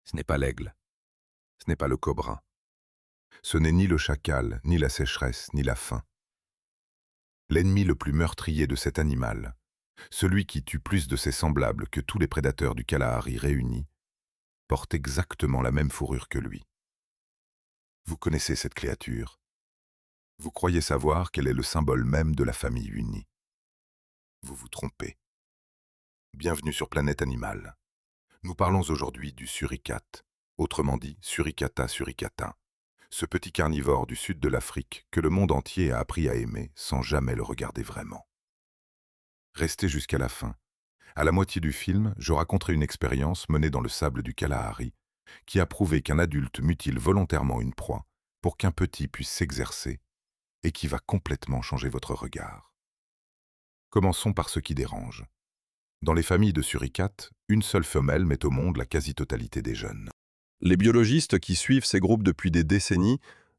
Ce n'est pas l'aigle, ce n'est pas le cobra. Ce n'est ni le chacal, ni la sécheresse, ni la faim. L'ennemi le plus meurtrier de cet animal, celui qui tue plus de ses semblables que tous les prédateurs du Kalahari réunis, porte exactement la même fourrure que lui. Vous connaissez cette créature. Vous croyez savoir qu'elle est le symbole même de la famille unie. Vous vous trompez. Bienvenue sur Planète Animal. Nous parlons aujourd'hui du suricate, autrement dit Suricata suricata, ce petit carnivore du sud de l'Afrique que le monde entier a appris à aimer sans jamais le regarder vraiment. Restez jusqu'à la fin. À la moitié du film, je raconterai une expérience menée dans le sable du Kalahari qui a prouvé qu'un adulte mutile volontairement une proie pour qu'un petit puisse s'exercer et qui va complètement changer votre regard. Commençons par ce qui dérange. Dans les familles de suricates, une seule femelle met au monde la quasi-totalité des jeunes. Les biologistes qui suivent ces groupes depuis des décennies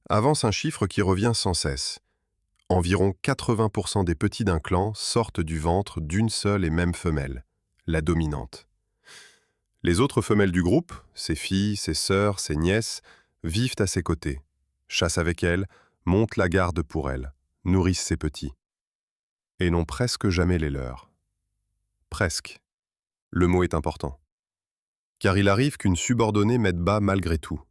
avancent un chiffre qui revient sans cesse. Environ 80% des petits d'un clan sortent du ventre d'une seule et même femelle, la dominante. Les autres femelles du groupe, ses filles, ses sœurs, ses nièces, vivent à ses côtés, chassent avec elle, montent la garde pour elle, nourrissent ses petits. Et n'ont presque jamais les leurs. Presque. Le mot est important. Car il arrive qu'une subordonnée mette bas malgré tout.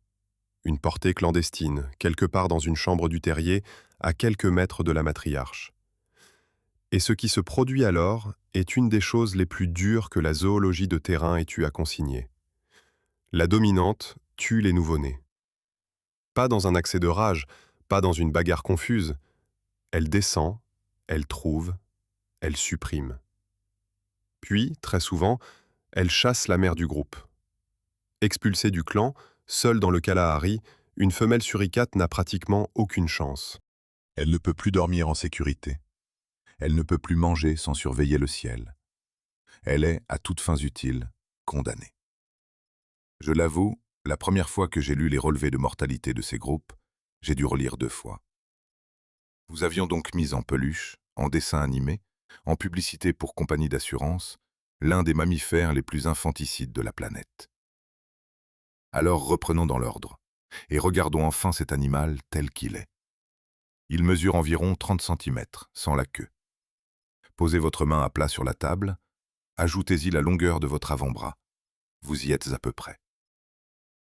Une portée clandestine, quelque part dans une chambre du terrier, à quelques mètres de la matriarche. Et ce qui se produit alors est une des choses les plus dures que la zoologie de terrain ait eu à consigner. La dominante tue les nouveau-nés. Pas dans un accès de rage, pas dans une bagarre confuse. Elle descend, elle trouve, elle supprime. Puis, très souvent, elle chasse la mère du groupe. Expulsée du clan, seule dans le Kalahari, une femelle suricate n'a pratiquement aucune chance. Elle ne peut plus dormir en sécurité. Elle ne peut plus manger sans surveiller le ciel. Elle est, à toutes fins utiles, condamnée. Je l'avoue, la première fois que j'ai lu les relevés de mortalité de ces groupes, j'ai dû relire 2 fois. Nous avions donc mis en peluche, en dessin animé, en publicité pour compagnie d'assurance, l'un des mammifères les plus infanticides de la planète. Alors reprenons dans l'ordre, et regardons enfin cet animal tel qu'il est. Il mesure environ 30 cm, sans la queue. Posez votre main à plat sur la table, ajoutez-y la longueur de votre avant-bras. Vous y êtes à peu près.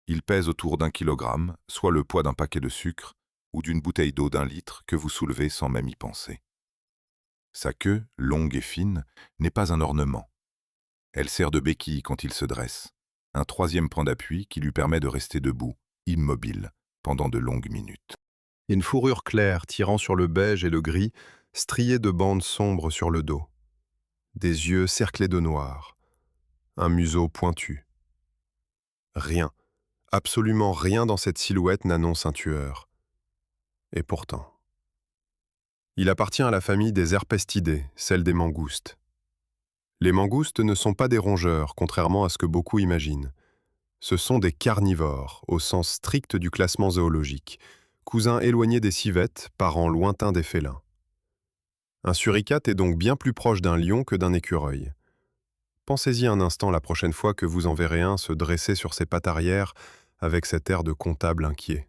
Il pèse autour d'1 kilogramme, soit le poids d'un paquet de sucre ou d'une bouteille d'eau d'1 litre que vous soulevez sans même y penser. Sa queue, longue et fine, n'est pas un ornement. Elle sert de béquille quand il se dresse, un 3e point d'appui qui lui permet de rester debout, immobile, pendant de longues minutes. Une fourrure claire tirant sur le beige et le gris, striée de bandes sombres sur le dos. Des yeux cerclés de noir. Un museau pointu. Rien, absolument rien dans cette silhouette n'annonce un tueur. Et pourtant. Il appartient à la famille des Herpestidés, celle des mangoustes. Les mangoustes ne sont pas des rongeurs, contrairement à ce que beaucoup imaginent. Ce sont des carnivores, au sens strict du classement zoologique, cousins éloignés des civettes, parents lointains des félins. Un suricate est donc bien plus proche d'un lion que d'un écureuil. Pensez-y un instant la prochaine fois que vous en verrez un se dresser sur ses pattes arrière avec cet air de comptable inquiet.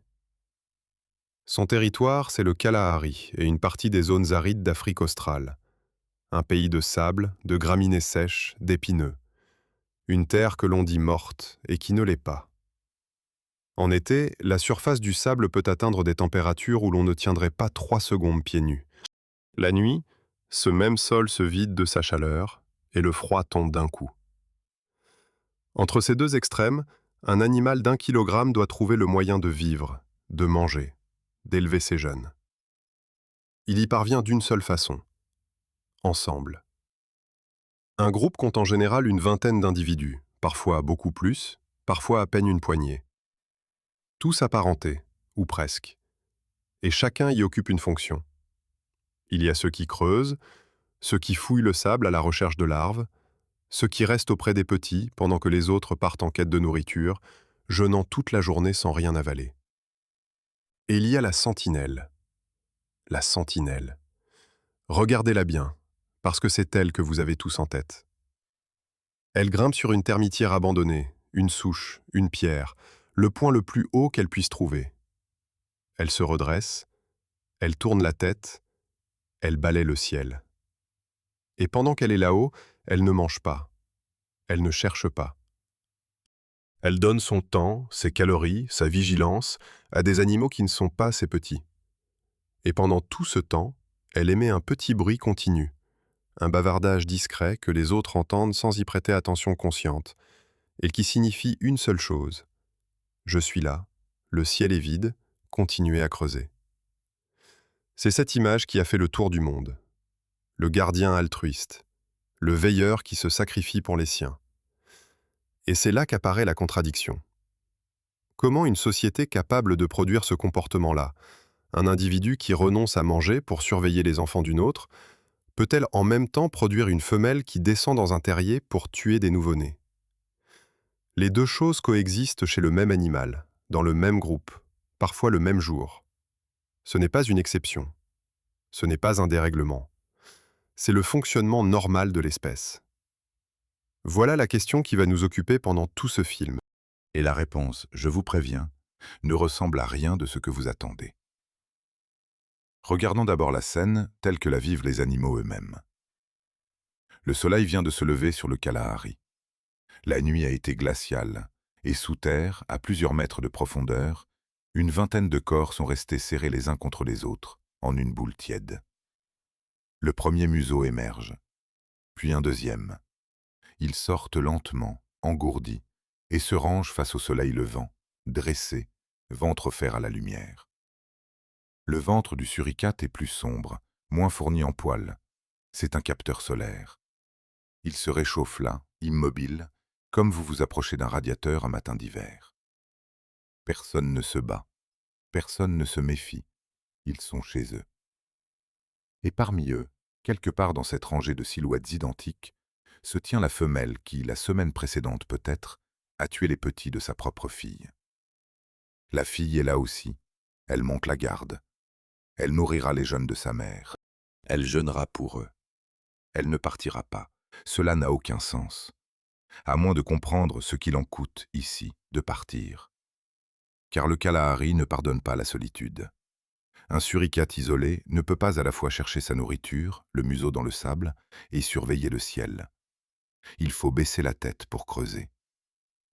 Son territoire, c'est le Kalahari et une partie des zones arides d'Afrique australe. Un pays de sable, de graminées sèches, d'épineux. Une terre que l'on dit morte et qui ne l'est pas. En été, la surface du sable peut atteindre des températures où l'on ne tiendrait pas 3 secondes pieds nus. La nuit, ce même sol se vide de sa chaleur et le froid tombe d'un coup. Entre ces deux extrêmes, un animal d'1 kilogramme doit trouver le moyen de vivre, de manger, d'élever ses jeunes. Il y parvient d'une seule façon, ensemble. Un groupe compte en général une vingtaine d'individus, parfois beaucoup plus, parfois à peine une poignée. Tous apparentés, ou presque, et chacun y occupe une fonction. Il y a ceux qui creusent, ceux qui fouillent le sable à la recherche de larves, ceux qui restent auprès des petits pendant que les autres partent en quête de nourriture, jeûnant toute la journée sans rien avaler. Et il y a la sentinelle. La sentinelle. Regardez-la bien, parce que c'est elle que vous avez tous en tête. Elle grimpe sur une termitière abandonnée, une souche, une pierre, le point le plus haut qu'elle puisse trouver. Elle se redresse, elle tourne la tête, elle balaie le ciel. Et pendant qu'elle est là-haut, elle ne mange pas, elle ne cherche pas. Elle donne son temps, ses calories, sa vigilance à des animaux qui ne sont pas ses petits. Et pendant tout ce temps, elle émet un petit bruit continu, un bavardage discret que les autres entendent sans y prêter attention consciente, et qui signifie une seule chose. Je suis là, le ciel est vide, continuez à creuser. C'est cette image qui a fait le tour du monde. Le gardien altruiste, le veilleur qui se sacrifie pour les siens. Et c'est là qu'apparaît la contradiction. Comment une société capable de produire ce comportement-là, un individu qui renonce à manger pour surveiller les enfants d'une autre, peut-elle en même temps produire une femelle qui descend dans un terrier pour tuer des nouveau-nés? Les deux choses coexistent chez le même animal, dans le même groupe, parfois le même jour. Ce n'est pas une exception. Ce n'est pas un dérèglement. C'est le fonctionnement normal de l'espèce. Voilà la question qui va nous occuper pendant tout ce film. Et la réponse, je vous préviens, ne ressemble à rien de ce que vous attendez. Regardons d'abord la scène telle que la vivent les animaux eux-mêmes. Le soleil vient de se lever sur le Kalahari. La nuit a été glaciale, et sous terre, à plusieurs mètres de profondeur, une vingtaine de corps sont restés serrés les uns contre les autres, en une boule tiède. Le premier museau émerge, puis un deuxième. Ils sortent lentement, engourdis, et se rangent face au soleil levant, dressés, ventre offert à la lumière. Le ventre du suricate est plus sombre, moins fourni en poils. C'est un capteur solaire. Il se réchauffe là, immobile, comme vous vous approchez d'un radiateur un matin d'hiver. Personne ne se bat, personne ne se méfie, ils sont chez eux. Et parmi eux, quelque part dans cette rangée de silhouettes identiques, se tient la femelle qui, la semaine précédente peut-être, a tué les petits de sa propre fille. La fille est là aussi, elle monte la garde. Elle nourrira les jeunes de sa mère. Elle jeûnera pour eux. Elle ne partira pas. Cela n'a aucun sens. À moins de comprendre ce qu'il en coûte, ici, de partir. Car le Kalahari ne pardonne pas la solitude. Un suricate isolé ne peut pas à la fois chercher sa nourriture, le museau dans le sable, et surveiller le ciel. Il faut baisser la tête pour creuser.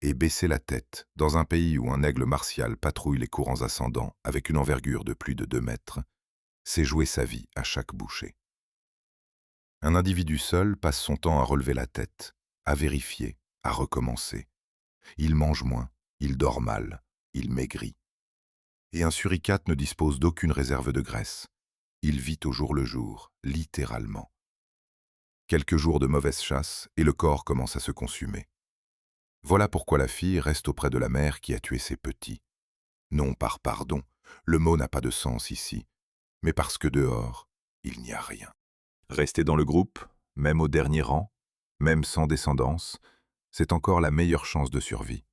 Et baisser la tête, dans un pays où un aigle martial patrouille les courants ascendants avec une envergure de plus de 2 mètres, c'est jouer sa vie à chaque bouchée. Un individu seul passe son temps à relever la tête, à vérifier, à recommencer. Il mange moins, il dort mal, il maigrit. Et un suricate ne dispose d'aucune réserve de graisse. Il vit au jour le jour, littéralement. Quelques jours de mauvaise chasse et le corps commence à se consumer. Voilà pourquoi la fille reste auprès de la mère qui a tué ses petits. Non par pardon, le mot n'a pas de sens ici, mais parce que dehors, il n'y a rien. Rester dans le groupe, même au dernier rang, même sans descendance, c'est encore la meilleure chance de survie.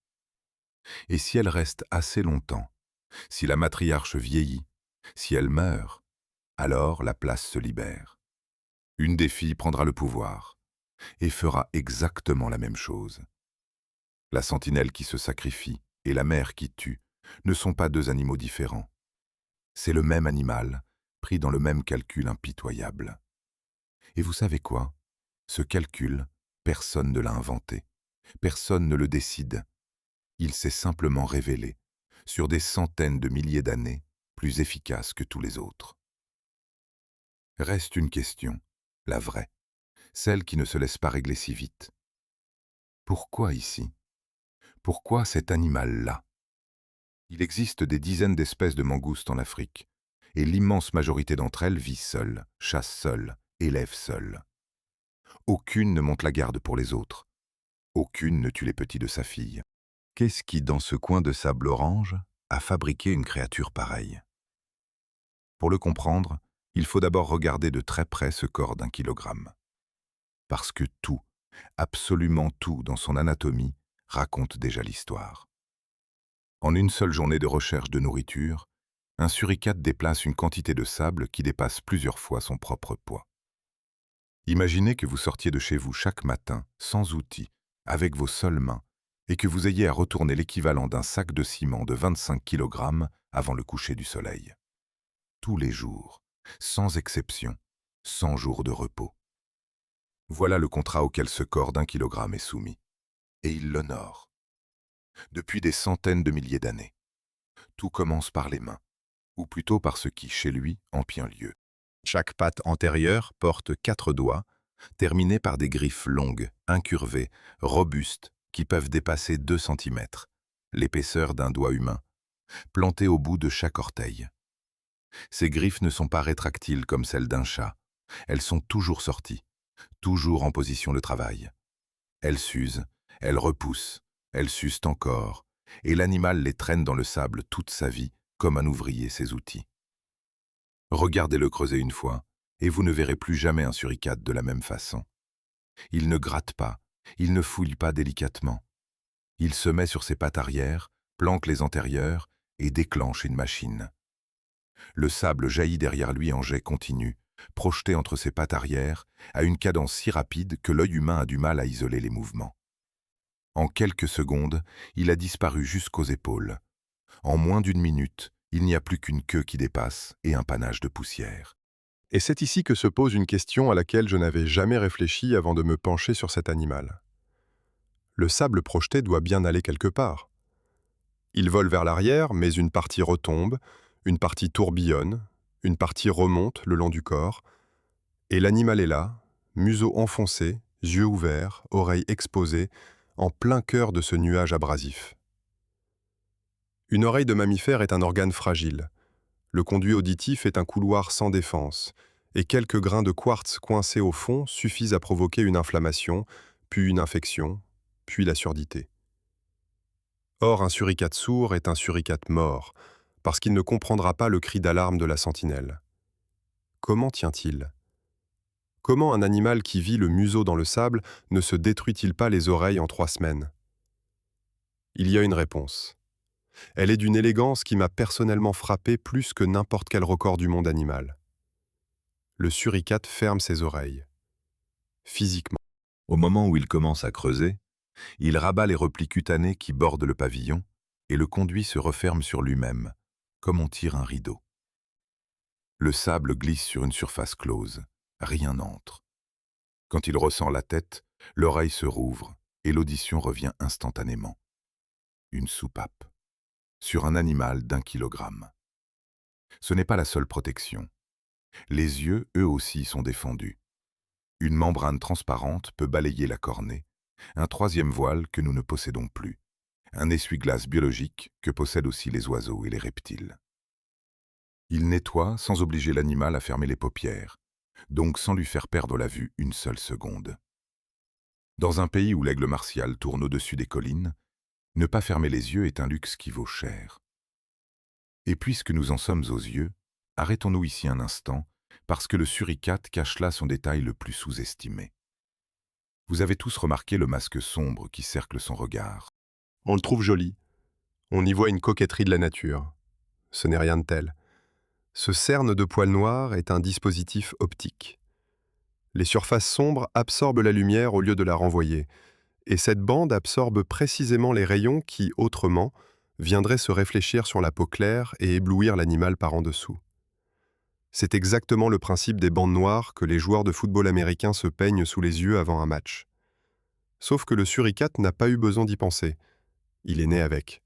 Et si elle reste assez longtemps, si la matriarche vieillit, si elle meurt, alors la place se libère. Une des filles prendra le pouvoir et fera exactement la même chose. La sentinelle qui se sacrifie et la mère qui tue ne sont pas deux animaux différents. C'est le même animal, pris dans le même calcul impitoyable. Et vous savez quoi? Ce calcul, personne ne l'a inventé. Personne ne le décide. Il s'est simplement révélé, sur des centaines de milliers d'années, plus efficace que tous les autres. Reste une question, la vraie, celle qui ne se laisse pas régler si vite. Pourquoi ici? Pourquoi cet animal-là? Il existe des dizaines d'espèces de mangoustes en Afrique, et l'immense majorité d'entre elles vit seule, chasse seule, élève seule. Aucune ne monte la garde pour les autres. Aucune ne tue les petits de sa fille. Qu'est-ce qui, dans ce coin de sable orange, a fabriqué une créature pareille? Pour le comprendre, il faut d'abord regarder de très près ce corps d'1 kilogramme. Parce que tout, absolument tout dans son anatomie, raconte déjà l'histoire. En une seule journée de recherche de nourriture, un suricate déplace une quantité de sable qui dépasse plusieurs fois son propre poids. Imaginez que vous sortiez de chez vous chaque matin, sans outils, avec vos seules mains, et que vous ayez à retourner l'équivalent d'un sac de ciment de 25 kg avant le coucher du soleil. Tous les jours, sans exception, 100 jours de repos. Voilà le contrat auquel ce corps d'1 kilogramme est soumis. Et il l'honore. Depuis des centaines de milliers d'années. Tout commence par les mains, ou plutôt par ce qui, chez lui, empient lieu. Chaque patte antérieure porte 4 doigts, terminés par des griffes longues, incurvées, robustes, qui peuvent dépasser 2 cm, l'épaisseur d'un doigt humain, plantées au bout de chaque orteil. Ces griffes ne sont pas rétractiles comme celles d'un chat. Elles sont toujours sorties, toujours en position de travail. Elles s'usent, elles repoussent, elles s'usent encore, et l'animal les traîne dans le sable toute sa vie, comme un ouvrier ses outils. Regardez-le creuser une fois, et vous ne verrez plus jamais un suricate de la même façon. Il ne gratte pas, il ne fouille pas délicatement. Il se met sur ses pattes arrière, planque les antérieures et déclenche une machine. Le sable jaillit derrière lui en jet continu, projeté entre ses pattes arrière, à une cadence si rapide que l'œil humain a du mal à isoler les mouvements. En quelques secondes, il a disparu jusqu'aux épaules. En moins d'une minute, il n'y a plus qu'une queue qui dépasse et un panache de poussière. Et c'est ici que se pose une question à laquelle je n'avais jamais réfléchi avant de me pencher sur cet animal. Le sable projeté doit bien aller quelque part. Il vole vers l'arrière, mais une partie retombe, une partie tourbillonne, une partie remonte le long du corps, et l'animal est là, museau enfoncé, yeux ouverts, oreilles exposées, en plein cœur de ce nuage abrasif. Une oreille de mammifère est un organe fragile. Le conduit auditif est un couloir sans défense, et quelques grains de quartz coincés au fond suffisent à provoquer une inflammation, puis une infection, puis la surdité. Or, un suricate sourd est un suricate mort, parce qu'il ne comprendra pas le cri d'alarme de la sentinelle. Comment tient-il ? Comment un animal qui vit le museau dans le sable ne se détruit-il pas les oreilles en 3 semaines ? Il y a une réponse. Elle est d'une élégance qui m'a personnellement frappé plus que n'importe quel record du monde animal. Le suricate ferme ses oreilles. Physiquement. Au moment où il commence à creuser, il rabat les replis cutanés qui bordent le pavillon et le conduit se referme sur lui-même, comme on tire un rideau. Le sable glisse sur une surface close, rien n'entre. Quand il ressent la tête, l'oreille se rouvre et l'audition revient instantanément. Une soupape. Sur un animal d'1 kilogramme. Ce n'est pas la seule protection. Les yeux, eux aussi, sont défendus. Une membrane transparente peut balayer la cornée, un troisième voile que nous ne possédons plus, un essuie-glace biologique que possèdent aussi les oiseaux et les reptiles. Il nettoie sans obliger l'animal à fermer les paupières, donc sans lui faire perdre la vue une seule seconde. Dans un pays où l'aigle martial tourne au-dessus des collines, ne pas fermer les yeux est un luxe qui vaut cher. Et puisque nous en sommes aux yeux, arrêtons-nous ici un instant, parce que le suricate cache là son détail le plus sous-estimé. Vous avez tous remarqué le masque sombre qui cercle son regard. On le trouve joli. On y voit une coquetterie de la nature. Ce n'est rien de tel. Ce cerne de poils noirs est un dispositif optique. Les surfaces sombres absorbent la lumière au lieu de la renvoyer, et cette bande absorbe précisément les rayons qui, autrement, viendraient se réfléchir sur la peau claire et éblouir l'animal par en dessous. C'est exactement le principe des bandes noires que les joueurs de football américains se peignent sous les yeux avant un match. Sauf que le suricate n'a pas eu besoin d'y penser. Il est né avec.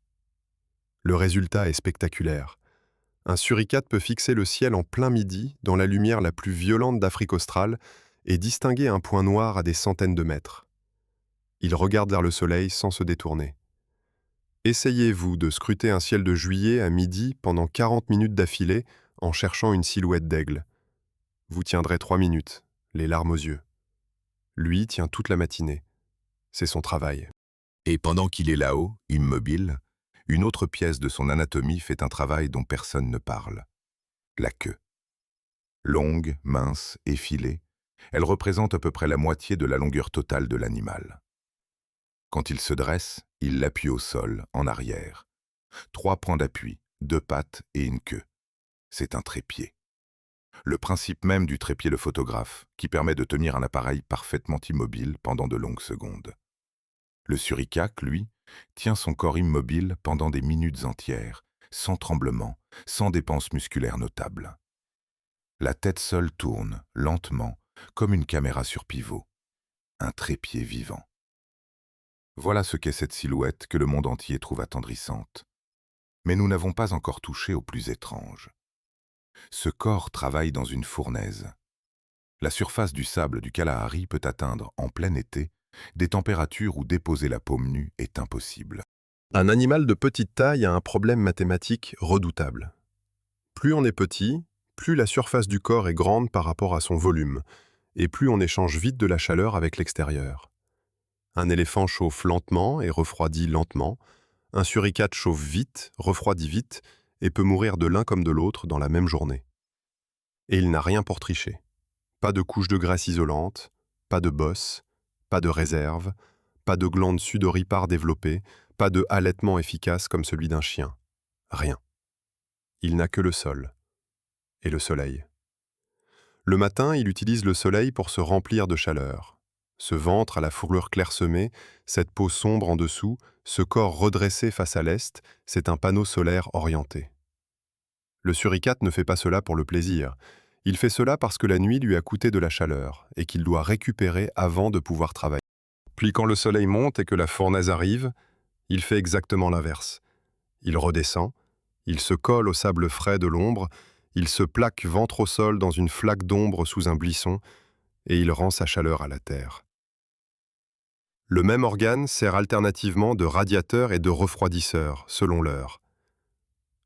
Le résultat est spectaculaire. Un suricate peut fixer le ciel en plein midi, dans la lumière la plus violente d'Afrique australe, et distinguer un point noir à des centaines de mètres. Il regarde vers le soleil sans se détourner. Essayez-vous de scruter un ciel de juillet à midi pendant 40 minutes d'affilée en cherchant une silhouette d'aigle. Vous tiendrez 3 minutes, les larmes aux yeux. Lui tient toute la matinée. C'est son travail. Et pendant qu'il est là-haut, immobile, une autre pièce de son anatomie fait un travail dont personne ne parle. La queue. Longue, mince, effilée, elle représente à peu près la moitié de la longueur totale de l'animal. Quand il se dresse, il l'appuie au sol, en arrière. 3 points d'appui, 2 pattes et une queue. C'est un trépied. Le principe même du trépied le photographe, qui permet de tenir un appareil parfaitement immobile pendant de longues secondes. Le suricate, lui, tient son corps immobile pendant des minutes entières, sans tremblement, sans dépense musculaire notable. La tête seule tourne, lentement, comme une caméra sur pivot, un trépied vivant. Voilà ce qu'est cette silhouette que le monde entier trouve attendrissante. Mais nous n'avons pas encore touché au plus étrange. Ce corps travaille dans une fournaise. La surface du sable du Kalahari peut atteindre, en plein été, des températures où déposer la paume nue est impossible. Un animal de petite taille a un problème mathématique redoutable. Plus on est petit, plus la surface du corps est grande par rapport à son volume, et plus on échange vite de la chaleur avec l'extérieur. Un éléphant chauffe lentement et refroidit lentement, un suricate chauffe vite, refroidit vite, et peut mourir de l'un comme de l'autre dans la même journée. Et il n'a rien pour tricher. Pas de couche de graisse isolante, pas de bosse, pas de réserve, pas de glande sudoripare développée, pas de halètement efficace comme celui d'un chien. Rien. Il n'a que le sol. Et le soleil. Le matin, il utilise le soleil pour se remplir de chaleur. Ce ventre à la fourrure clairsemée, cette peau sombre en dessous, ce corps redressé face à l'est, c'est un panneau solaire orienté. Le suricate ne fait pas cela pour le plaisir. Il fait cela parce que la nuit lui a coûté de la chaleur et qu'il doit récupérer avant de pouvoir travailler. Puis quand le soleil monte et que la fournaise arrive, il fait exactement l'inverse. Il redescend, il se colle au sable frais de l'ombre, il se plaque ventre au sol dans une flaque d'ombre sous un buisson et il rend sa chaleur à la terre. Le même organe sert alternativement de radiateur et de refroidisseur, selon l'heure.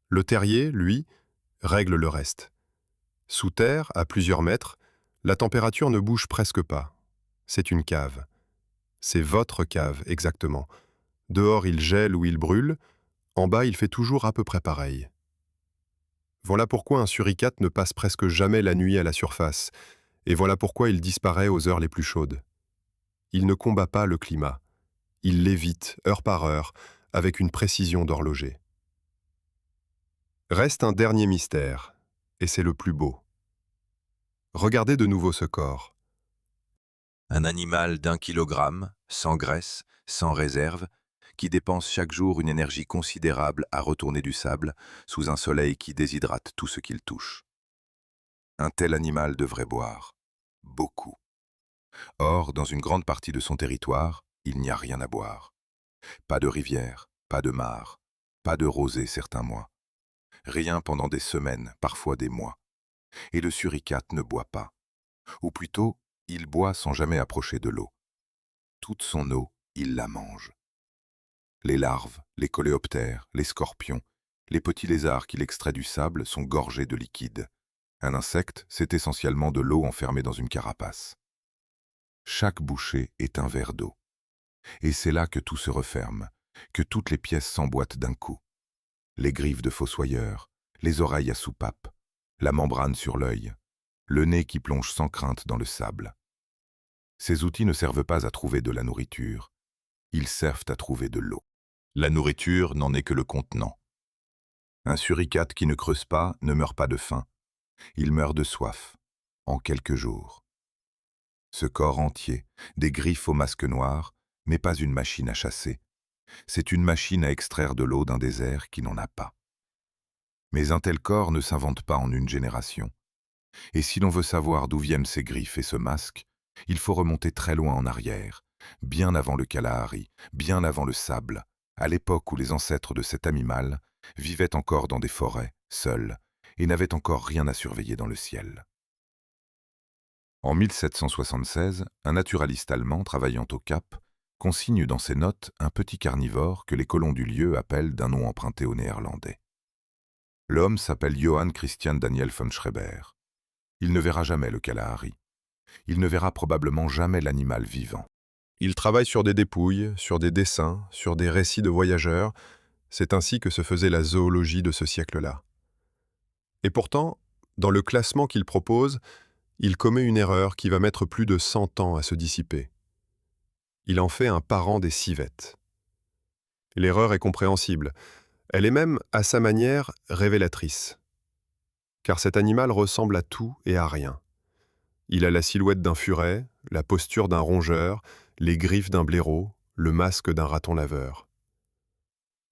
Le terrier, lui, règle le reste. Sous terre, à plusieurs mètres, la température ne bouge presque pas. C'est une cave. C'est votre cave, exactement. Dehors, il gèle ou il brûle. En bas, il fait toujours à peu près pareil. Voilà pourquoi un suricate ne passe presque jamais la nuit à la surface. Et voilà pourquoi il disparaît aux heures les plus chaudes. Il ne combat pas le climat. Il l'évite, heure par heure, avec une précision d'horloger. Reste un dernier mystère, et c'est le plus beau. Regardez de nouveau ce corps. Un animal d'1 kilogramme, sans graisse, sans réserve, qui dépense chaque jour une énergie considérable à retourner du sable sous un soleil qui déshydrate tout ce qu'il touche. Un tel animal devrait boire. Beaucoup. Or, dans une grande partie de son territoire, il n'y a rien à boire. Pas de rivière, pas de mare, pas de rosée certains mois. Rien pendant des semaines, parfois des mois. Et le suricate ne boit pas. Ou plutôt, il boit sans jamais approcher de l'eau. Toute son eau, il la mange. Les larves, les coléoptères, les scorpions, les petits lézards qu'il extrait du sable sont gorgés de liquide. Un insecte, c'est essentiellement de l'eau enfermée dans une carapace. Chaque bouchée est un verre d'eau. Et c'est là que tout se referme, que toutes les pièces s'emboîtent d'un coup. Les griffes de fossoyeur, les oreilles à soupape, la membrane sur l'œil, le nez qui plonge sans crainte dans le sable. Ces outils ne servent pas à trouver de la nourriture, ils servent à trouver de l'eau. La nourriture n'en est que le contenant. Un suricate qui ne creuse pas ne meurt pas de faim, il meurt de soif, en quelques jours. Ce corps entier, des griffes au masque noir, n'est pas une machine à chasser. C'est une machine à extraire de l'eau d'un désert qui n'en a pas. Mais un tel corps ne s'invente pas en une génération. Et si l'on veut savoir d'où viennent ces griffes et ce masque, il faut remonter très loin en arrière, bien avant le Kalahari, bien avant le sable, à l'époque où les ancêtres de cet animal vivaient encore dans des forêts, seuls, et n'avaient encore rien à surveiller dans le ciel. En 1776, un naturaliste allemand travaillant au Cap consigne dans ses notes un petit carnivore que les colons du lieu appellent d'un nom emprunté au néerlandais. L'homme s'appelle Johann Christian Daniel von Schreber. Il ne verra jamais le Kalahari. Il ne verra probablement jamais l'animal vivant. Il travaille sur des dépouilles, sur des dessins, sur des récits de voyageurs. C'est ainsi que se faisait la zoologie de ce siècle-là. Et pourtant, dans le classement qu'il propose, il commet une erreur qui va mettre plus de 100 ans à se dissiper. Il en fait un parent des civettes. L'erreur est compréhensible. Elle est même, à sa manière, révélatrice. Car cet animal ressemble à tout et à rien. Il a la silhouette d'un furet, la posture d'un rongeur, les griffes d'un blaireau, le masque d'un raton laveur.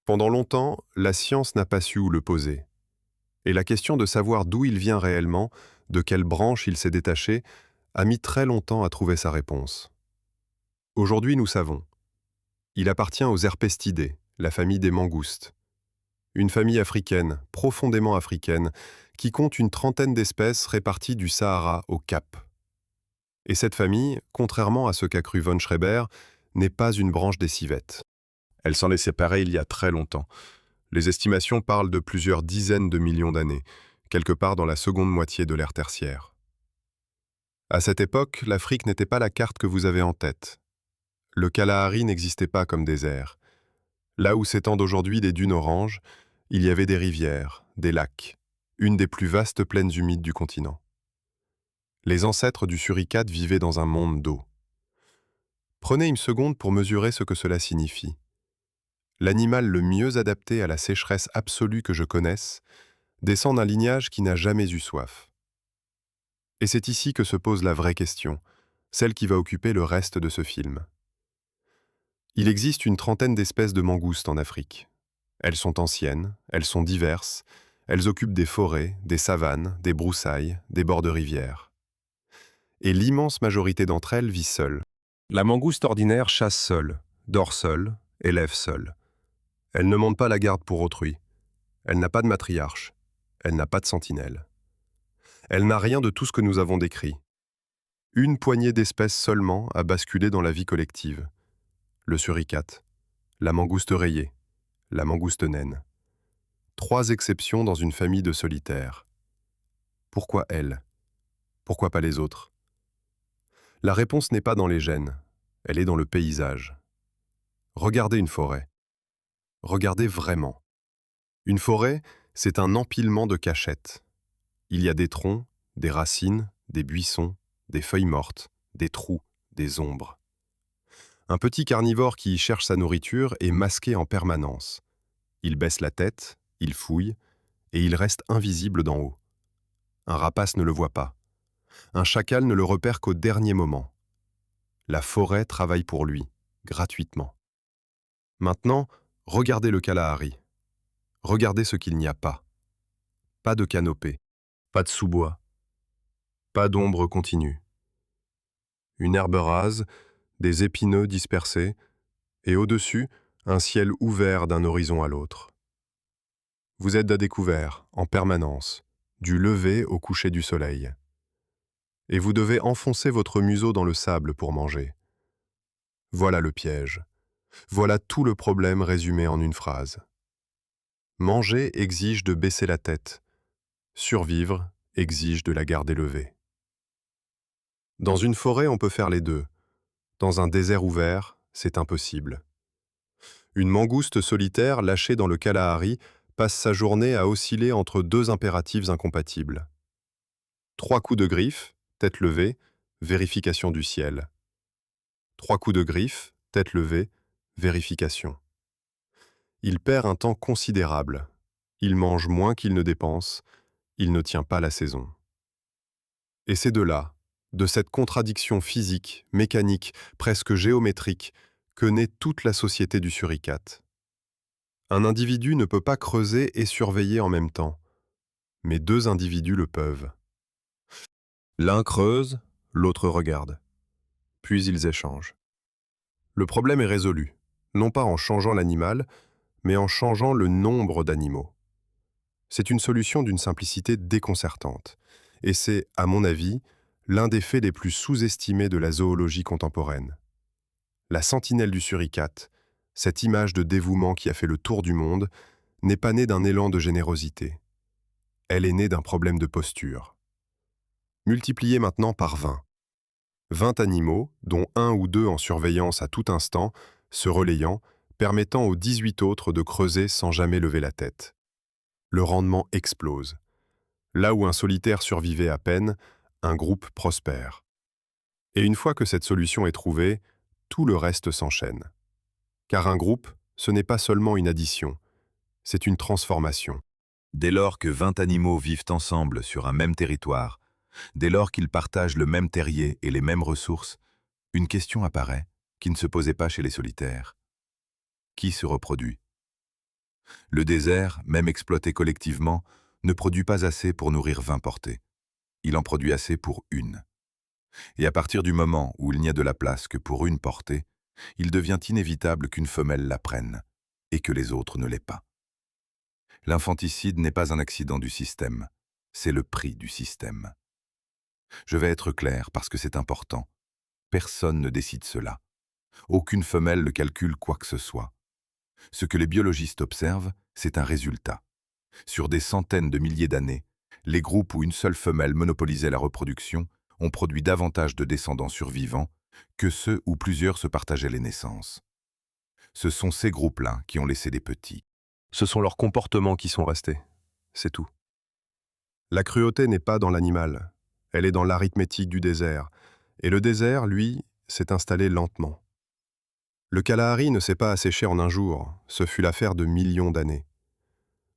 Pendant longtemps, la science n'a pas su où le poser. Et la question de savoir d'où il vient réellement, de quelle branche il s'est détaché, a mis très longtemps à trouver sa réponse. Aujourd'hui, nous savons. Il appartient aux Herpestidés, la famille des mangoustes. Une famille africaine, profondément africaine, qui compte une trentaine d'espèces réparties du Sahara au Cap. Et cette famille, contrairement à ce qu'a cru von Schreber, n'est pas une branche des civettes. Elle s'en est séparée il y a très longtemps. Les estimations parlent de plusieurs dizaines de millions d'années, quelque part dans la seconde moitié de l'ère tertiaire. À cette époque, l'Afrique n'était pas la carte que vous avez en tête. Le Kalahari n'existait pas comme désert. Là où s'étendent aujourd'hui des dunes oranges, il y avait des rivières, des lacs, une des plus vastes plaines humides du continent. Les ancêtres du suricate vivaient dans un monde d'eau. Prenez une seconde pour mesurer ce que cela signifie. L'animal le mieux adapté à la sécheresse absolue que je connaisse descend d'un lignage qui n'a jamais eu soif. Et c'est ici que se pose la vraie question, celle qui va occuper le reste de ce film. Il existe une trentaine d'espèces de mangoustes en Afrique. Elles sont anciennes, elles sont diverses, elles occupent des forêts, des savanes, des broussailles, des bords de rivières. Et l'immense majorité d'entre elles vit seule. La mangouste ordinaire chasse seule, dort seule, élève seule. Elle ne monte pas la garde pour autrui. Elle n'a pas de matriarche. Elle n'a pas de sentinelle. Elle n'a rien de tout ce que nous avons décrit. Une poignée d'espèces seulement a basculé dans la vie collective. Le suricate, la mangouste rayée, la mangouste naine. 3 exceptions dans une famille de solitaires. Pourquoi elle? Pourquoi pas les autres? La réponse n'est pas dans les gènes, elle est dans le paysage. Regardez une forêt. Regardez vraiment. Une forêt, c'est un empilement de cachettes. Il y a des troncs, des racines, des buissons, des feuilles mortes, des trous, des ombres. Un petit carnivore qui y cherche sa nourriture est masqué en permanence. Il baisse la tête, il fouille, et il reste invisible d'en haut. Un rapace ne le voit pas. Un chacal ne le repère qu'au dernier moment. La forêt travaille pour lui, gratuitement. Maintenant, regardez le Kalahari. Regardez ce qu'il n'y a pas. Pas de canopée, pas de sous-bois, pas d'ombre continue. Une herbe rase, des épineux dispersés, et au-dessus, un ciel ouvert d'un horizon à l'autre. Vous êtes à découvert, en permanence, du lever au coucher du soleil. Et vous devez enfoncer votre museau dans le sable pour manger. Voilà le piège. Voilà tout le problème résumé en une phrase. Manger exige de baisser la tête. Survivre exige de la garder levée. Dans une forêt, on peut faire les deux. Dans un désert ouvert, c'est impossible. Une mangouste solitaire lâchée dans le Kalahari passe sa journée à osciller entre 2 impératifs incompatibles. 3 coups de griffe, tête levée, vérification du ciel. 3 coups de griffe, tête levée, vérification. Il perd un temps considérable. Il mange moins qu'il ne dépense. Il ne tient pas la saison. Et c'est de là, de cette contradiction physique, mécanique, presque géométrique, que naît toute la société du suricate. Un individu ne peut pas creuser et surveiller en même temps, mais 2 individus le peuvent. L'un creuse, l'autre regarde. Puis ils échangent. Le problème est résolu, non pas en changeant l'animal, mais en changeant le nombre d'animaux. C'est une solution d'une simplicité déconcertante, et c'est, à mon avis, l'un des faits les plus sous-estimés de la zoologie contemporaine. La sentinelle du suricate, cette image de dévouement qui a fait le tour du monde, n'est pas née d'un élan de générosité. Elle est née d'un problème de posture. Multipliée maintenant par 20. 20 animaux, dont 1 ou 2 en surveillance à tout instant, se relayant, permettant aux 18 autres de creuser sans jamais lever la tête. Le rendement explose. Là où un solitaire survivait à peine, un groupe prospère. Et une fois que cette solution est trouvée, tout le reste s'enchaîne. Car un groupe, ce n'est pas seulement une addition, c'est une transformation. Dès lors que 20 animaux vivent ensemble sur un même territoire, dès lors qu'ils partagent le même terrier et les mêmes ressources, une question apparaît qui ne se posait pas chez les solitaires. Qui se reproduit? Le désert, même exploité collectivement, ne produit pas assez pour nourrir 20 portées. Il en produit assez pour une. Et à partir du moment où il n'y a de la place que pour une portée, il devient inévitable qu'une femelle la prenne, et que les autres ne l'aient pas. L'infanticide n'est pas un accident du système, c'est le prix du système. Je vais être clair parce que c'est important. Personne ne décide cela. Aucune femelle ne calcule quoi que ce soit. Ce que les biologistes observent, c'est un résultat. Sur des centaines de milliers d'années, les groupes où une seule femelle monopolisait la reproduction ont produit davantage de descendants survivants que ceux où plusieurs se partageaient les naissances. Ce sont ces groupes-là qui ont laissé des petits. Ce sont leurs comportements qui sont restés. C'est tout. La cruauté n'est pas dans l'animal. Elle est dans l'arithmétique du désert. Et le désert, lui, s'est installé lentement. Le Kalahari ne s'est pas asséché en un jour. Ce fut l'affaire de millions d'années.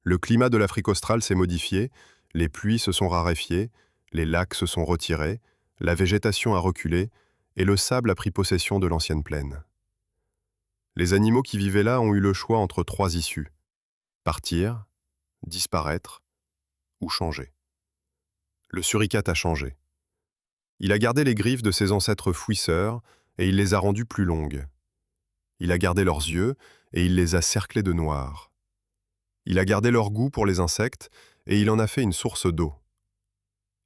Le climat de l'Afrique australe s'est modifié, les pluies se sont raréfiées, les lacs se sont retirés, la végétation a reculé et le sable a pris possession de l'ancienne plaine. Les animaux qui vivaient là ont eu le choix entre trois issues: partir, disparaître ou changer. Le suricate a changé. Il a gardé les griffes de ses ancêtres fouisseurs et il les a rendues plus longues. Il a gardé leurs yeux et il les a cerclés de noir. Il a gardé leur goût pour les insectes et il en a fait une source d'eau.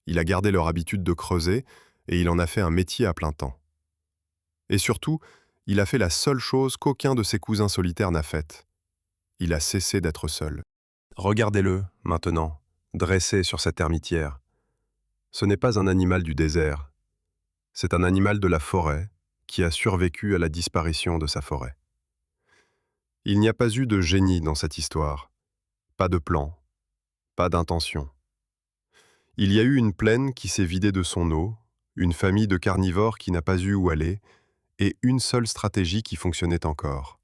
Il a gardé leur habitude de creuser et il en a fait un métier à plein temps. Et surtout, il a fait la seule chose qu'aucun de ses cousins solitaires n'a faite. Il a cessé d'être seul. Regardez-le, maintenant, dressé sur cette termitière. Ce n'est pas un animal du désert. C'est un animal de la forêt qui a survécu à la disparition de sa forêt. Il n'y a pas eu de génie dans cette histoire. Pas de plan, pas d'intention. Il y a eu une plaine qui s'est vidée de son eau, une famille de carnivores qui n'a pas eu où aller, et une seule stratégie qui fonctionnait encore.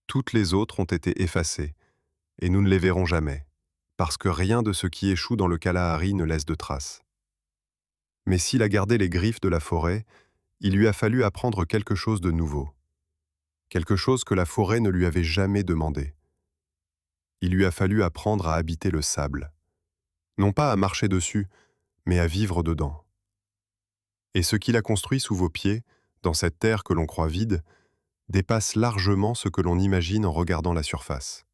Toutes les autres ont été effacées, et nous ne les verrons jamais, parce que rien de ce qui échoue dans le Kalahari ne laisse de traces. Mais s'il a gardé les griffes de la forêt, il lui a fallu apprendre quelque chose de nouveau. Quelque chose que la forêt ne lui avait jamais demandé. Il lui a fallu apprendre à habiter le sable. Non pas à marcher dessus, mais à vivre dedans. Et ce qu'il a construit sous vos pieds, dans cette terre que l'on croit vide, dépasse largement ce que l'on imagine en regardant la surface.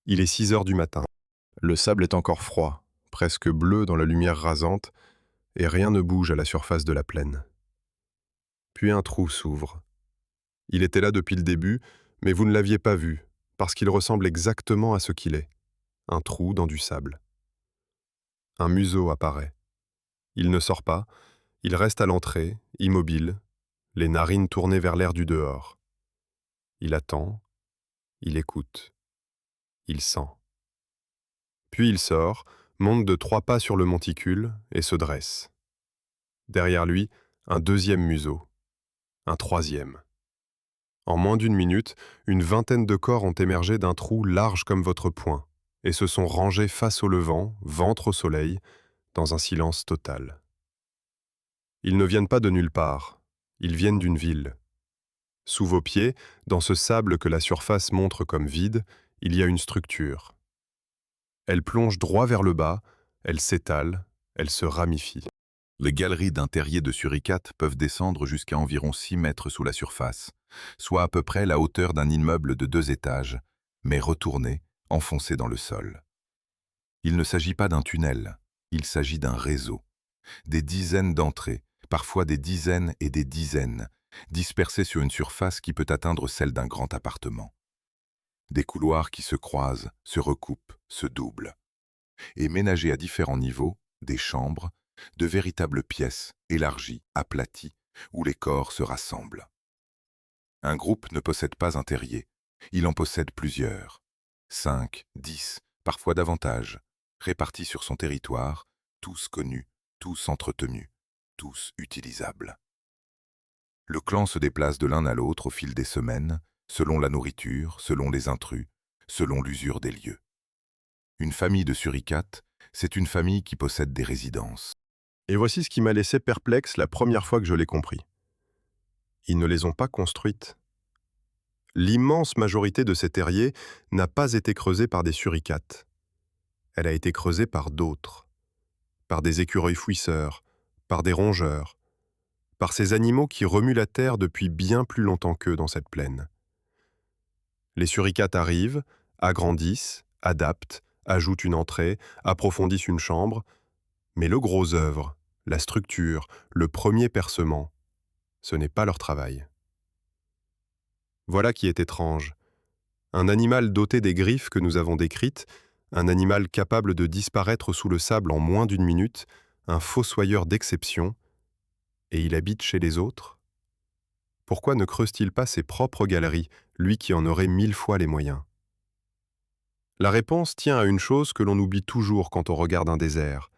Il est 6 heures du matin. Le sable est encore froid, presque bleu dans la lumière rasante, et rien ne bouge à la surface de la plaine. Puis un trou s'ouvre. Il était là depuis le début, mais vous ne l'aviez pas vu, parce qu'il ressemble exactement à ce qu'il est, un trou dans du sable. Un museau apparaît. Il ne sort pas, il reste à l'entrée, immobile, les narines tournées vers l'air du dehors. Il attend, il écoute, il sent. Puis il sort, monte de 3 pas sur le monticule et se dresse. Derrière lui, un deuxième museau, un troisième. En moins d'une minute, une vingtaine de corps ont émergé d'un trou large comme votre poing et se sont rangés face au levant, ventre au soleil, dans un silence total. Ils ne viennent pas de nulle part, ils viennent d'une ville. Sous vos pieds, dans ce sable que la surface montre comme vide, il y a une structure. Elle plonge droit vers le bas, elle s'étale, elle se ramifie. Les galeries d'un terrier de suricates peuvent descendre jusqu'à environ 6 mètres sous la surface, soit à peu près la hauteur d'un immeuble de 2 étages, mais retourné, enfoncé dans le sol. Il ne s'agit pas d'un tunnel, il s'agit d'un réseau. Des dizaines d'entrées, parfois des dizaines et des dizaines, dispersées sur une surface qui peut atteindre celle d'un grand appartement. Des couloirs qui se croisent, se recoupent, se doublent. Et ménagés à différents niveaux, des chambres, de véritables pièces élargies, aplaties, où les corps se rassemblent. Un groupe ne possède pas un terrier, il en possède plusieurs. 5, 10, parfois davantage, répartis sur son territoire, tous connus, tous entretenus, tous utilisables. Le clan se déplace de l'un à l'autre au fil des semaines, selon la nourriture, selon les intrus, selon l'usure des lieux. Une famille de suricates, c'est une famille qui possède des résidences. Et voici ce qui m'a laissé perplexe la première fois que je l'ai compris. Ils ne les ont pas construites. L'immense majorité de ces terriers n'a pas été creusée par des suricates. Elle a été creusée par d'autres, par des écureuils fouisseurs, par des rongeurs, par ces animaux qui remuent la terre depuis bien plus longtemps qu'eux dans cette plaine. Les suricates arrivent, agrandissent, adaptent, ajoutent une entrée, approfondissent une chambre, mais le gros œuvre, la structure, le premier percement, ce n'est pas leur travail. Voilà qui est étrange. Un animal doté des griffes que nous avons décrites, un animal capable de disparaître sous le sable en moins d'une minute, un fossoyeur d'exception, et il habite chez les autres? Pourquoi ne creuse-t-il pas ses propres galeries, lui qui en aurait 1000 fois les moyens? La réponse tient à une chose que l'on oublie toujours quand on regarde un désert.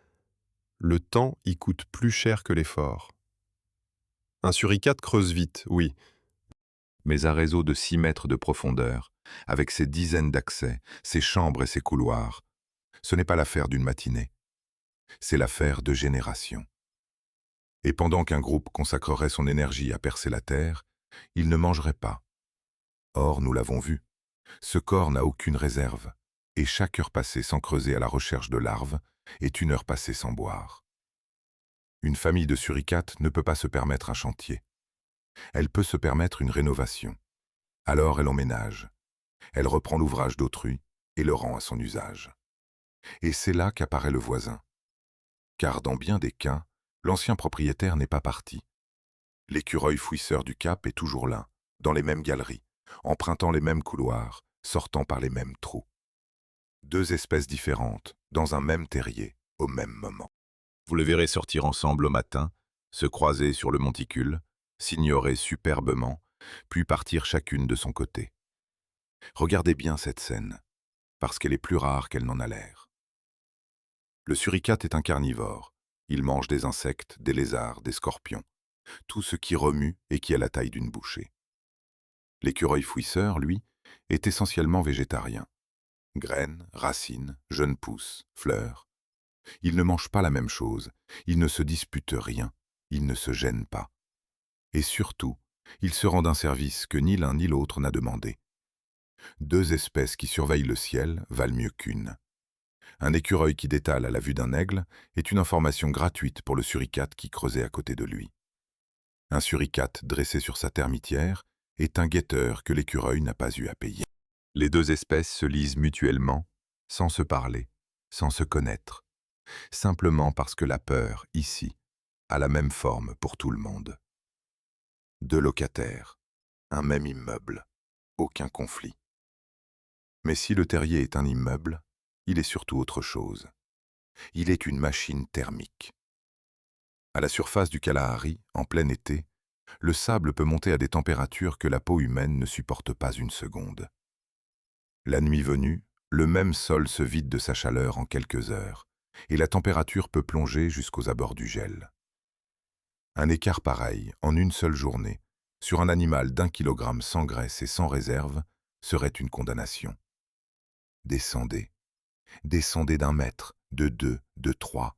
Le temps y coûte plus cher que l'effort. Un suricate creuse vite, oui, Mais un réseau de 6 mètres de profondeur, avec ses dizaines d'accès, ses chambres et ses couloirs, ce n'est pas l'affaire d'une matinée, c'est l'affaire de générations. Et pendant qu'un groupe consacrerait son énergie à percer la terre, il ne mangerait pas. Or, nous l'avons vu, ce corps n'a aucune réserve, et chaque heure passée sans creuser à la recherche de larves est une heure passée sans boire. Une famille de suricates ne peut pas se permettre un chantier. Elle peut se permettre une rénovation. Alors elle emménage. Elle reprend l'ouvrage d'autrui et le rend à son usage. Et c'est là qu'apparaît le voisin. Car dans bien des cas, l'ancien propriétaire n'est pas parti. L'écureuil fouisseur du Cap est toujours là, dans les mêmes galeries, empruntant les mêmes couloirs, sortant par les mêmes trous. Deux espèces différentes, dans un même terrier, au même moment. Vous le verrez sortir ensemble au matin, se croiser sur le monticule, s'ignorer superbement, puis partir chacune de son côté. Regardez bien cette scène, parce qu'elle est plus rare qu'elle n'en a l'air. Le suricate est un carnivore. Il mange des insectes, des lézards, des scorpions, tout ce qui remue et qui a la taille d'une bouchée. L'écureuil fouisseur, lui, est essentiellement végétarien. Graines, racines, jeunes pousses, fleurs. Il ne mange pas la même chose, il ne se dispute rien, il ne se gêne pas. Et surtout, il se rend d'un service que ni l'un ni l'autre n'a demandé. Deux espèces qui surveillent le ciel valent mieux qu'une. Un écureuil qui détale à la vue d'un aigle est une information gratuite pour le suricate qui creusait à côté de lui. Un suricate dressé sur sa termitière est un guetteur que l'écureuil n'a pas eu à payer. Les deux espèces se lisent mutuellement, sans se parler, sans se connaître, simplement parce que la peur, ici, a la même forme pour tout le monde. Deux locataires, un même immeuble, aucun conflit. Mais si le terrier est un immeuble, il est surtout autre chose. Il est une machine thermique. À la surface du Kalahari, en plein été, le sable peut monter à des températures que la peau humaine ne supporte pas une seconde. La nuit venue, le même sol se vide de sa chaleur en quelques heures, et la température peut plonger jusqu'aux abords du gel. Un écart pareil, en une seule journée, sur un animal d'1 kilogramme sans graisse et sans réserve, serait une condamnation. Descendez. Descendez d'1 mètre, de 2, de 3,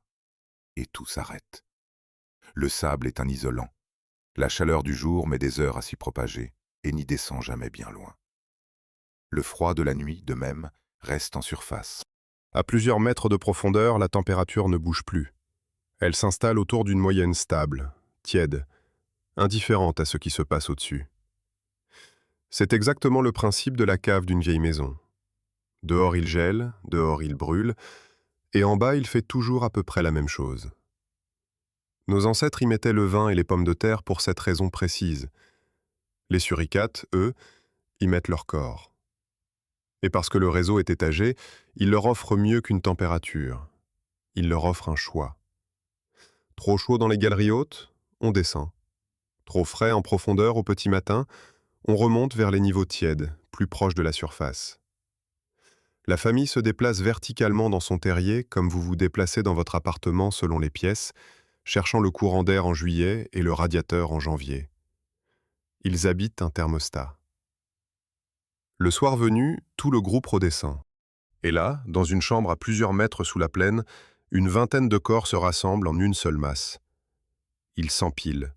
et tout s'arrête. Le sable est un isolant. La chaleur du jour met des heures à s'y propager et n'y descend jamais bien loin. Le froid de la nuit, de même, reste en surface. à plusieurs mètres de profondeur, la température ne bouge plus. Elle s'installe autour d'une moyenne stable, tiède, indifférente à ce qui se passe au-dessus. C'est exactement le principe de la cave d'une vieille maison. Dehors il gèle, dehors il brûle, et en bas il fait toujours à peu près la même chose. Nos ancêtres y mettaient le vin et les pommes de terre pour cette raison précise. Les suricates, eux, y mettent leur corps. Et parce que le réseau est étagé, il leur offre mieux qu'une température. Il leur offre un choix. Trop chaud dans les galeries hautes, on descend. Trop frais en profondeur au petit matin, on remonte vers les niveaux tièdes, plus proches de la surface. La famille se déplace verticalement dans son terrier comme vous vous déplacez dans votre appartement selon les pièces, cherchant le courant d'air en juillet et le radiateur en janvier. Ils habitent un thermostat. Le soir venu, tout le groupe redescend. Et là, dans une chambre à plusieurs mètres sous la plaine, une vingtaine de corps se rassemblent en une seule masse. Ils s'empilent.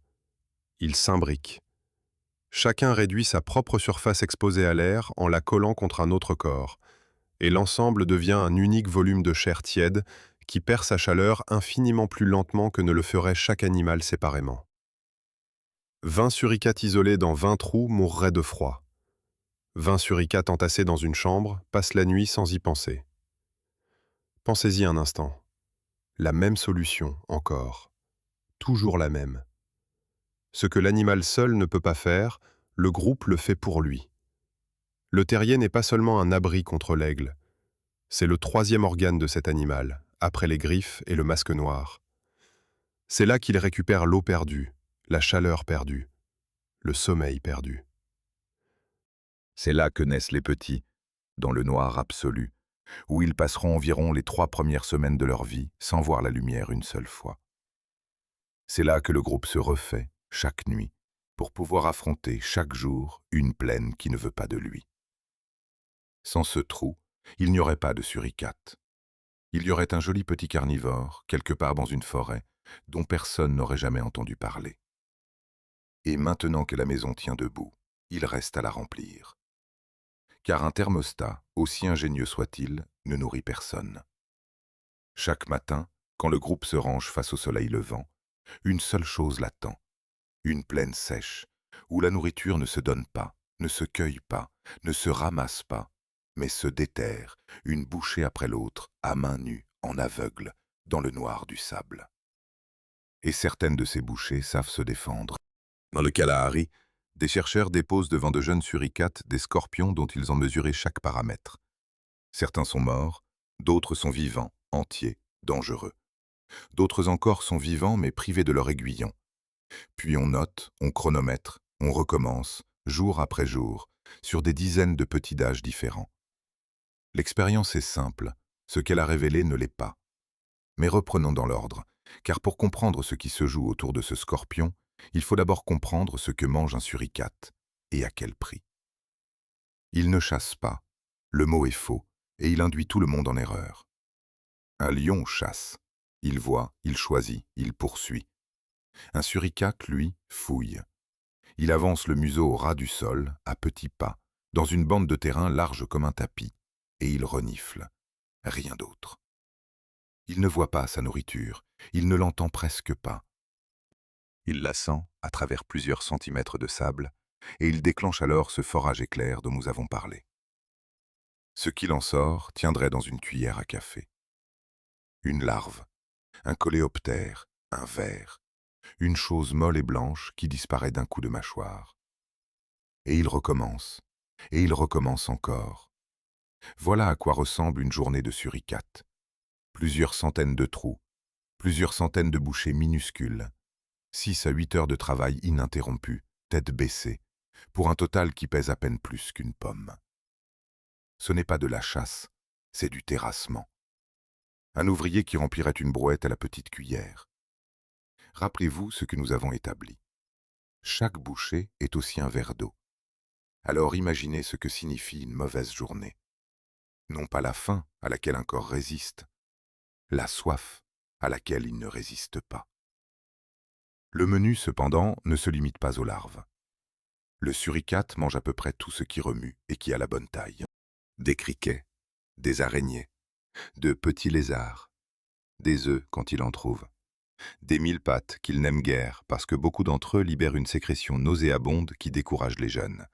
Ils s'imbriquent. Chacun réduit sa propre surface exposée à l'air en la collant contre un autre corps, et l'ensemble devient un unique volume de chair tiède qui perd sa chaleur infiniment plus lentement que ne le ferait chaque animal séparément. 20 suricates isolés dans 20 trous mourraient de froid. 20 suricates entassés dans une chambre passent la nuit sans y penser. Pensez-y un instant. La même solution, encore. Toujours la même. Ce que l'animal seul ne peut pas faire, le groupe le fait pour lui. Le terrier n'est pas seulement un abri contre l'aigle. C'est le troisième organe de cet animal, après les griffes et le masque noir. C'est là qu'il récupère l'eau perdue, la chaleur perdue, le sommeil perdu. C'est là que naissent les petits, dans le noir absolu, où ils passeront environ les 3 premières semaines de leur vie sans voir la lumière une seule fois. C'est là que le groupe se refait, chaque nuit, pour pouvoir affronter chaque jour une plaine qui ne veut pas de lui. Sans ce trou, il n'y aurait pas de suricate. Il y aurait un joli petit carnivore, quelque part dans une forêt, dont personne n'aurait jamais entendu parler. Et maintenant que la maison tient debout, il reste à la remplir. Car un thermostat, aussi ingénieux soit-il, ne nourrit personne. Chaque matin, quand le groupe se range face au soleil levant, une seule chose l'attend, une plaine sèche, où la nourriture ne se donne pas, ne se cueille pas, ne se ramasse pas, mais se déterre, une bouchée après l'autre, à main nue, en aveugle, dans le noir du sable. Et certaines de ces bouchées savent se défendre. Dans le Kalahari, des chercheurs déposent devant de jeunes suricates des scorpions dont ils ont mesuré chaque paramètre. Certains sont morts, d'autres sont vivants, entiers, dangereux. D'autres encore sont vivants mais privés de leur aiguillon. Puis on note, on chronomètre, on recommence, jour après jour, sur des dizaines de petits d'âge différents. L'expérience est simple, ce qu'elle a révélé ne l'est pas. Mais reprenons dans l'ordre, car pour comprendre ce qui se joue autour de ce scorpion, il faut d'abord comprendre ce que mange un suricate, et à quel prix. Il ne chasse pas, le mot est faux, et il induit tout le monde en erreur. Un lion chasse, il voit, il choisit, il poursuit. Un suricate, lui, fouille. Il avance le museau au ras du sol, à petits pas, dans une bande de terrain large comme un tapis, et il renifle, rien d'autre. Il ne voit pas sa nourriture, il ne l'entend presque pas. Il la sent à travers plusieurs centimètres de sable, et il déclenche alors ce forage éclair dont nous avons parlé. Ce qu'il en sort tiendrait dans une cuillère à café. Une larve, un coléoptère, un ver, une chose molle et blanche qui disparaît d'un coup de mâchoire. Et il recommence encore. Voilà à quoi ressemble une journée de suricate. Plusieurs centaines de trous, plusieurs centaines de bouchées minuscules, 6 à 8 heures de travail ininterrompu, tête baissée, pour un total qui pèse à peine plus qu'une pomme. Ce n'est pas de la chasse, c'est du terrassement. Un ouvrier qui remplirait une brouette à la petite cuillère. Rappelez-vous ce que nous avons établi. Chaque bouchée est aussi un verre d'eau. Alors imaginez ce que signifie une mauvaise journée. Non pas la faim à laquelle un corps résiste, la soif à laquelle il ne résiste pas. Le menu, cependant, ne se limite pas aux larves. Le suricate mange à peu près tout ce qui remue et qui a la bonne taille. Des criquets, des araignées, de petits lézards, des œufs quand il en trouve, des mille-pattes qu'il n'aime guère parce que beaucoup d'entre eux libèrent une sécrétion nauséabonde qui décourage les jeunes,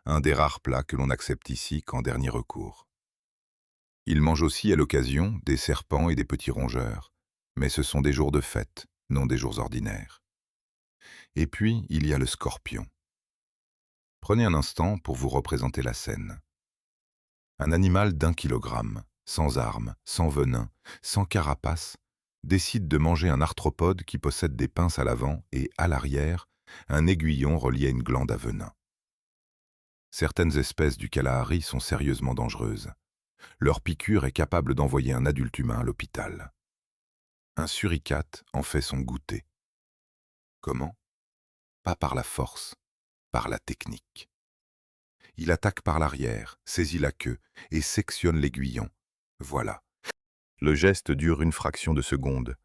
un des rares plats que l'on accepte ici qu'en dernier recours. Il mange aussi à l'occasion des serpents et des petits rongeurs, mais ce sont des jours de fête, non des jours ordinaires. Et puis, il y a le scorpion. Prenez un instant pour vous représenter la scène. Un animal d'1 kilogramme, sans armes, sans venin, sans carapace, décide de manger un arthropode qui possède des pinces à l'avant et, à l'arrière, un aiguillon relié à une glande à venin. Certaines espèces du Kalahari sont sérieusement dangereuses. Leur piqûre est capable d'envoyer un adulte humain à l'hôpital. Un suricate en fait son goûter. Comment ? Pas par la force, par la technique. Il attaque par l'arrière, saisit la queue et sectionne l'aiguillon. Voilà. Le geste dure une fraction de seconde.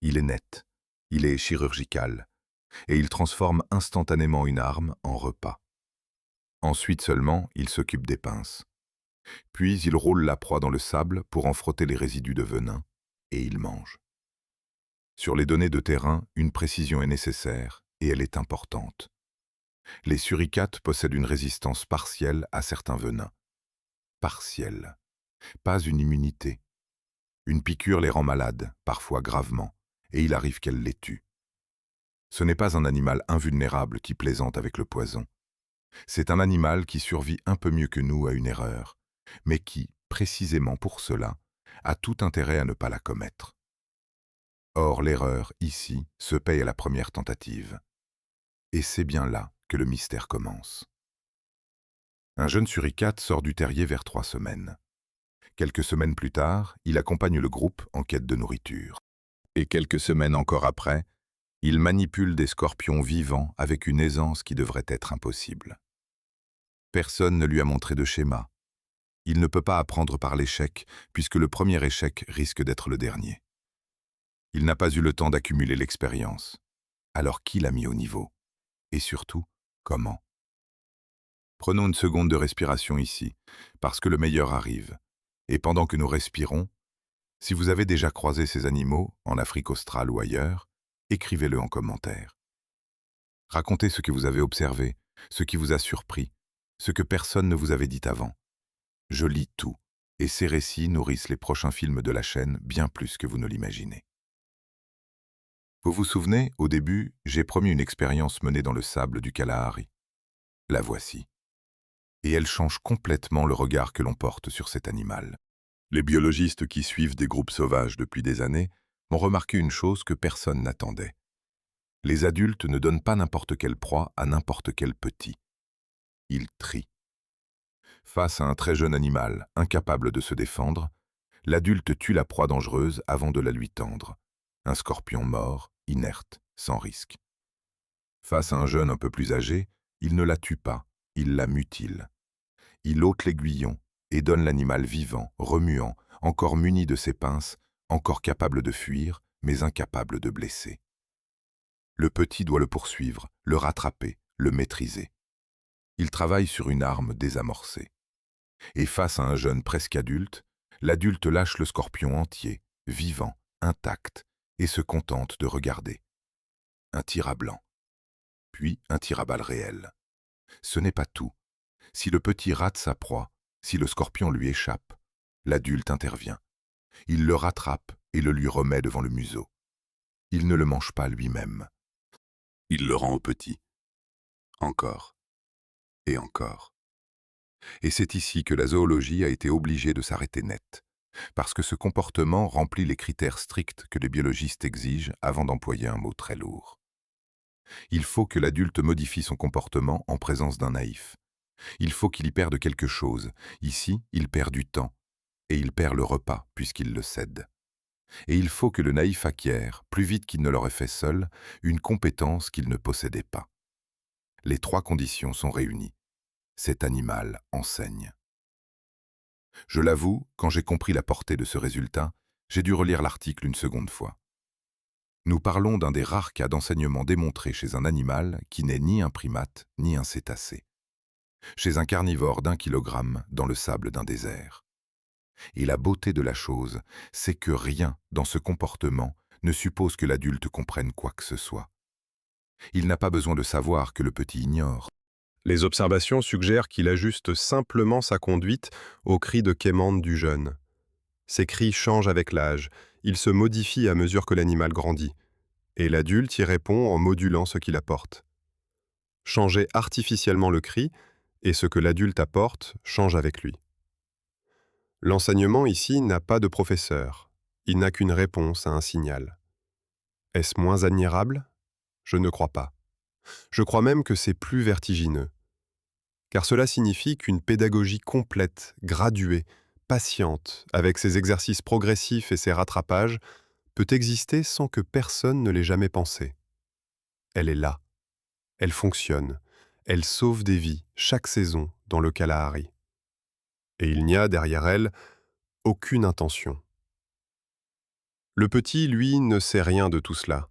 Il est net, il est chirurgical, et il transforme instantanément une arme en repas. Ensuite seulement, il s'occupe des pinces. Puis il roule la proie dans le sable pour en frotter les résidus de venin, et il mange. Sur les données de terrain, une précision est nécessaire, et elle est importante. Les suricates possèdent une résistance partielle à certains venins. Partielle. Pas une immunité. Une piqûre les rend malades, parfois gravement, et il arrive qu'elle les tue. Ce n'est pas un animal invulnérable qui plaisante avec le poison. C'est un animal qui survit un peu mieux que nous à une erreur, mais qui, précisément pour cela, a tout intérêt à ne pas la commettre. Or, l'erreur, ici, se paye à la première tentative. Et c'est bien là que le mystère commence. Un jeune suricate sort du terrier vers 3 semaines. Quelques semaines plus tard, il accompagne le groupe en quête de nourriture. Et quelques semaines encore après, il manipule des scorpions vivants avec une aisance qui devrait être impossible. Personne ne lui a montré de schéma. Il ne peut pas apprendre par l'échec, puisque le premier échec risque d'être le dernier. Il n'a pas eu le temps d'accumuler l'expérience. Alors qui l'a mis au niveau? Et surtout, comment? Prenons une seconde de respiration ici, parce que le meilleur arrive. Et pendant que nous respirons, si vous avez déjà croisé ces animaux, en Afrique australe ou ailleurs, écrivez-le en commentaire. Racontez ce que vous avez observé, ce qui vous a surpris, ce que personne ne vous avait dit avant. Je lis tout, et ces récits nourrissent les prochains films de la chaîne bien plus que vous ne l'imaginez. Vous vous souvenez, au début, j'ai promis une expérience menée dans le sable du Kalahari. La voici. Et elle change complètement le regard que l'on porte sur cet animal. Les biologistes qui suivent des groupes sauvages depuis des années ont remarqué une chose que personne n'attendait. Les adultes ne donnent pas n'importe quelle proie à n'importe quel petit. Ils trient. Face à un très jeune animal, incapable de se défendre, l'adulte tue la proie dangereuse avant de la lui tendre. Un scorpion mort, inerte, sans risque. Face à un jeune un peu plus âgé, il ne la tue pas, il la mutile. Il ôte l'aiguillon et donne l'animal vivant, remuant, encore muni de ses pinces, encore capable de fuir, mais incapable de blesser. Le petit doit le poursuivre, le rattraper, le maîtriser. Il travaille sur une arme désamorcée. Et face à un jeune presque adulte, l'adulte lâche le scorpion entier, vivant, intact, et se contente de regarder. Un tir à blanc. Puis un tir à balle réel. Ce n'est pas tout. Si le petit rate sa proie, si le scorpion lui échappe, l'adulte intervient. Il le rattrape et le lui remet devant le museau. Il ne le mange pas lui-même. Il le rend au petit. Encore. Et encore. Et c'est ici que la zoologie a été obligée de s'arrêter net, parce que ce comportement remplit les critères stricts que les biologistes exigent avant d'employer un mot très lourd. Il faut que l'adulte modifie son comportement en présence d'un naïf. Il faut qu'il y perde quelque chose. Ici, il perd du temps. Et il perd le repas, puisqu'il le cède. Et il faut que le naïf acquiert, plus vite qu'il ne l'aurait fait seul, une compétence qu'il ne possédait pas. Les 3 conditions sont réunies. Cet animal enseigne. Je l'avoue, quand j'ai compris la portée de ce résultat, j'ai dû relire l'article une seconde fois. Nous parlons d'un des rares cas d'enseignement démontré chez un animal qui n'est ni un primate ni un cétacé. Chez un carnivore d'1 kilogramme dans le sable d'un désert. Et la beauté de la chose, c'est que rien dans ce comportement ne suppose que l'adulte comprenne quoi que ce soit. Il n'a pas besoin de savoir que le petit ignore. Les observations suggèrent qu'il ajuste simplement sa conduite aux cris de quémande du jeune. Ces cris changent avec l'âge, ils se modifient à mesure que l'animal grandit, et l'adulte y répond en modulant ce qu'il apporte. Changer artificiellement le cri, et ce que l'adulte apporte change avec lui. L'enseignement ici n'a pas de professeur, il n'a qu'une réponse à un signal. Est-ce moins admirable? Je ne crois pas. Je crois même que c'est plus vertigineux. Car cela signifie qu'une pédagogie complète, graduée, patiente, avec ses exercices progressifs et ses rattrapages, peut exister sans que personne ne l'ait jamais pensée. Elle est là. Elle fonctionne. Elle sauve des vies, chaque saison, dans le Kalahari. Et il n'y a, derrière elle, aucune intention. Le petit, lui, ne sait rien de tout cela.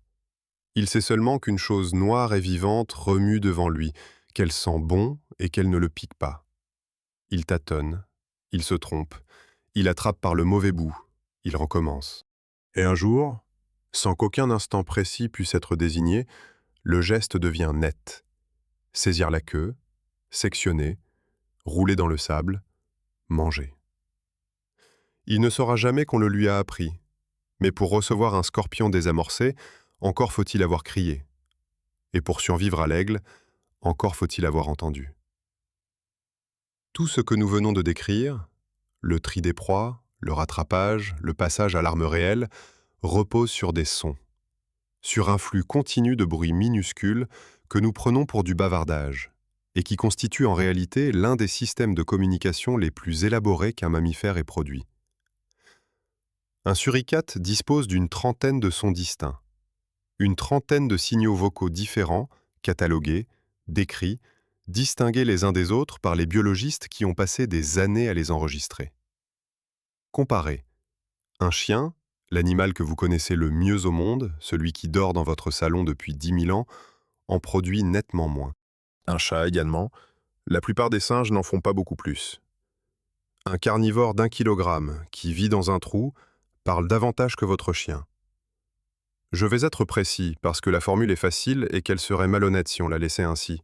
Il sait seulement qu'une chose noire et vivante remue devant lui, qu'elle sent bon et qu'elle ne le pique pas. Il tâtonne, il se trompe, il attrape par le mauvais bout, il recommence. Et un jour, sans qu'aucun instant précis puisse être désigné, le geste devient net. Saisir la queue, sectionner, rouler dans le sable, manger. Il ne saura jamais qu'on le lui a appris, mais pour recevoir un scorpion désamorcé, encore faut-il avoir crié. Et pour survivre à l'aigle, encore faut-il avoir entendu. Tout ce que nous venons de décrire, le tri des proies, le rattrapage, le passage à l'arme réelle, repose sur des sons, sur un flux continu de bruits minuscules que nous prenons pour du bavardage, et qui constitue en réalité l'un des systèmes de communication les plus élaborés qu'un mammifère ait produit. Un suricate dispose d'une trentaine de sons distincts, une trentaine de signaux vocaux différents, catalogués, décrits, distingués les uns des autres par les biologistes qui ont passé des années à les enregistrer. Comparez. Un chien, l'animal que vous connaissez le mieux au monde, celui qui dort dans votre salon depuis 10 000 ans, en produit nettement moins. Un chat également. La plupart des singes n'en font pas beaucoup plus. Un carnivore d'1 kilogramme qui vit dans un trou parle davantage que votre chien. Je vais être précis parce que la formule est facile et qu'elle serait malhonnête si on la laissait ainsi.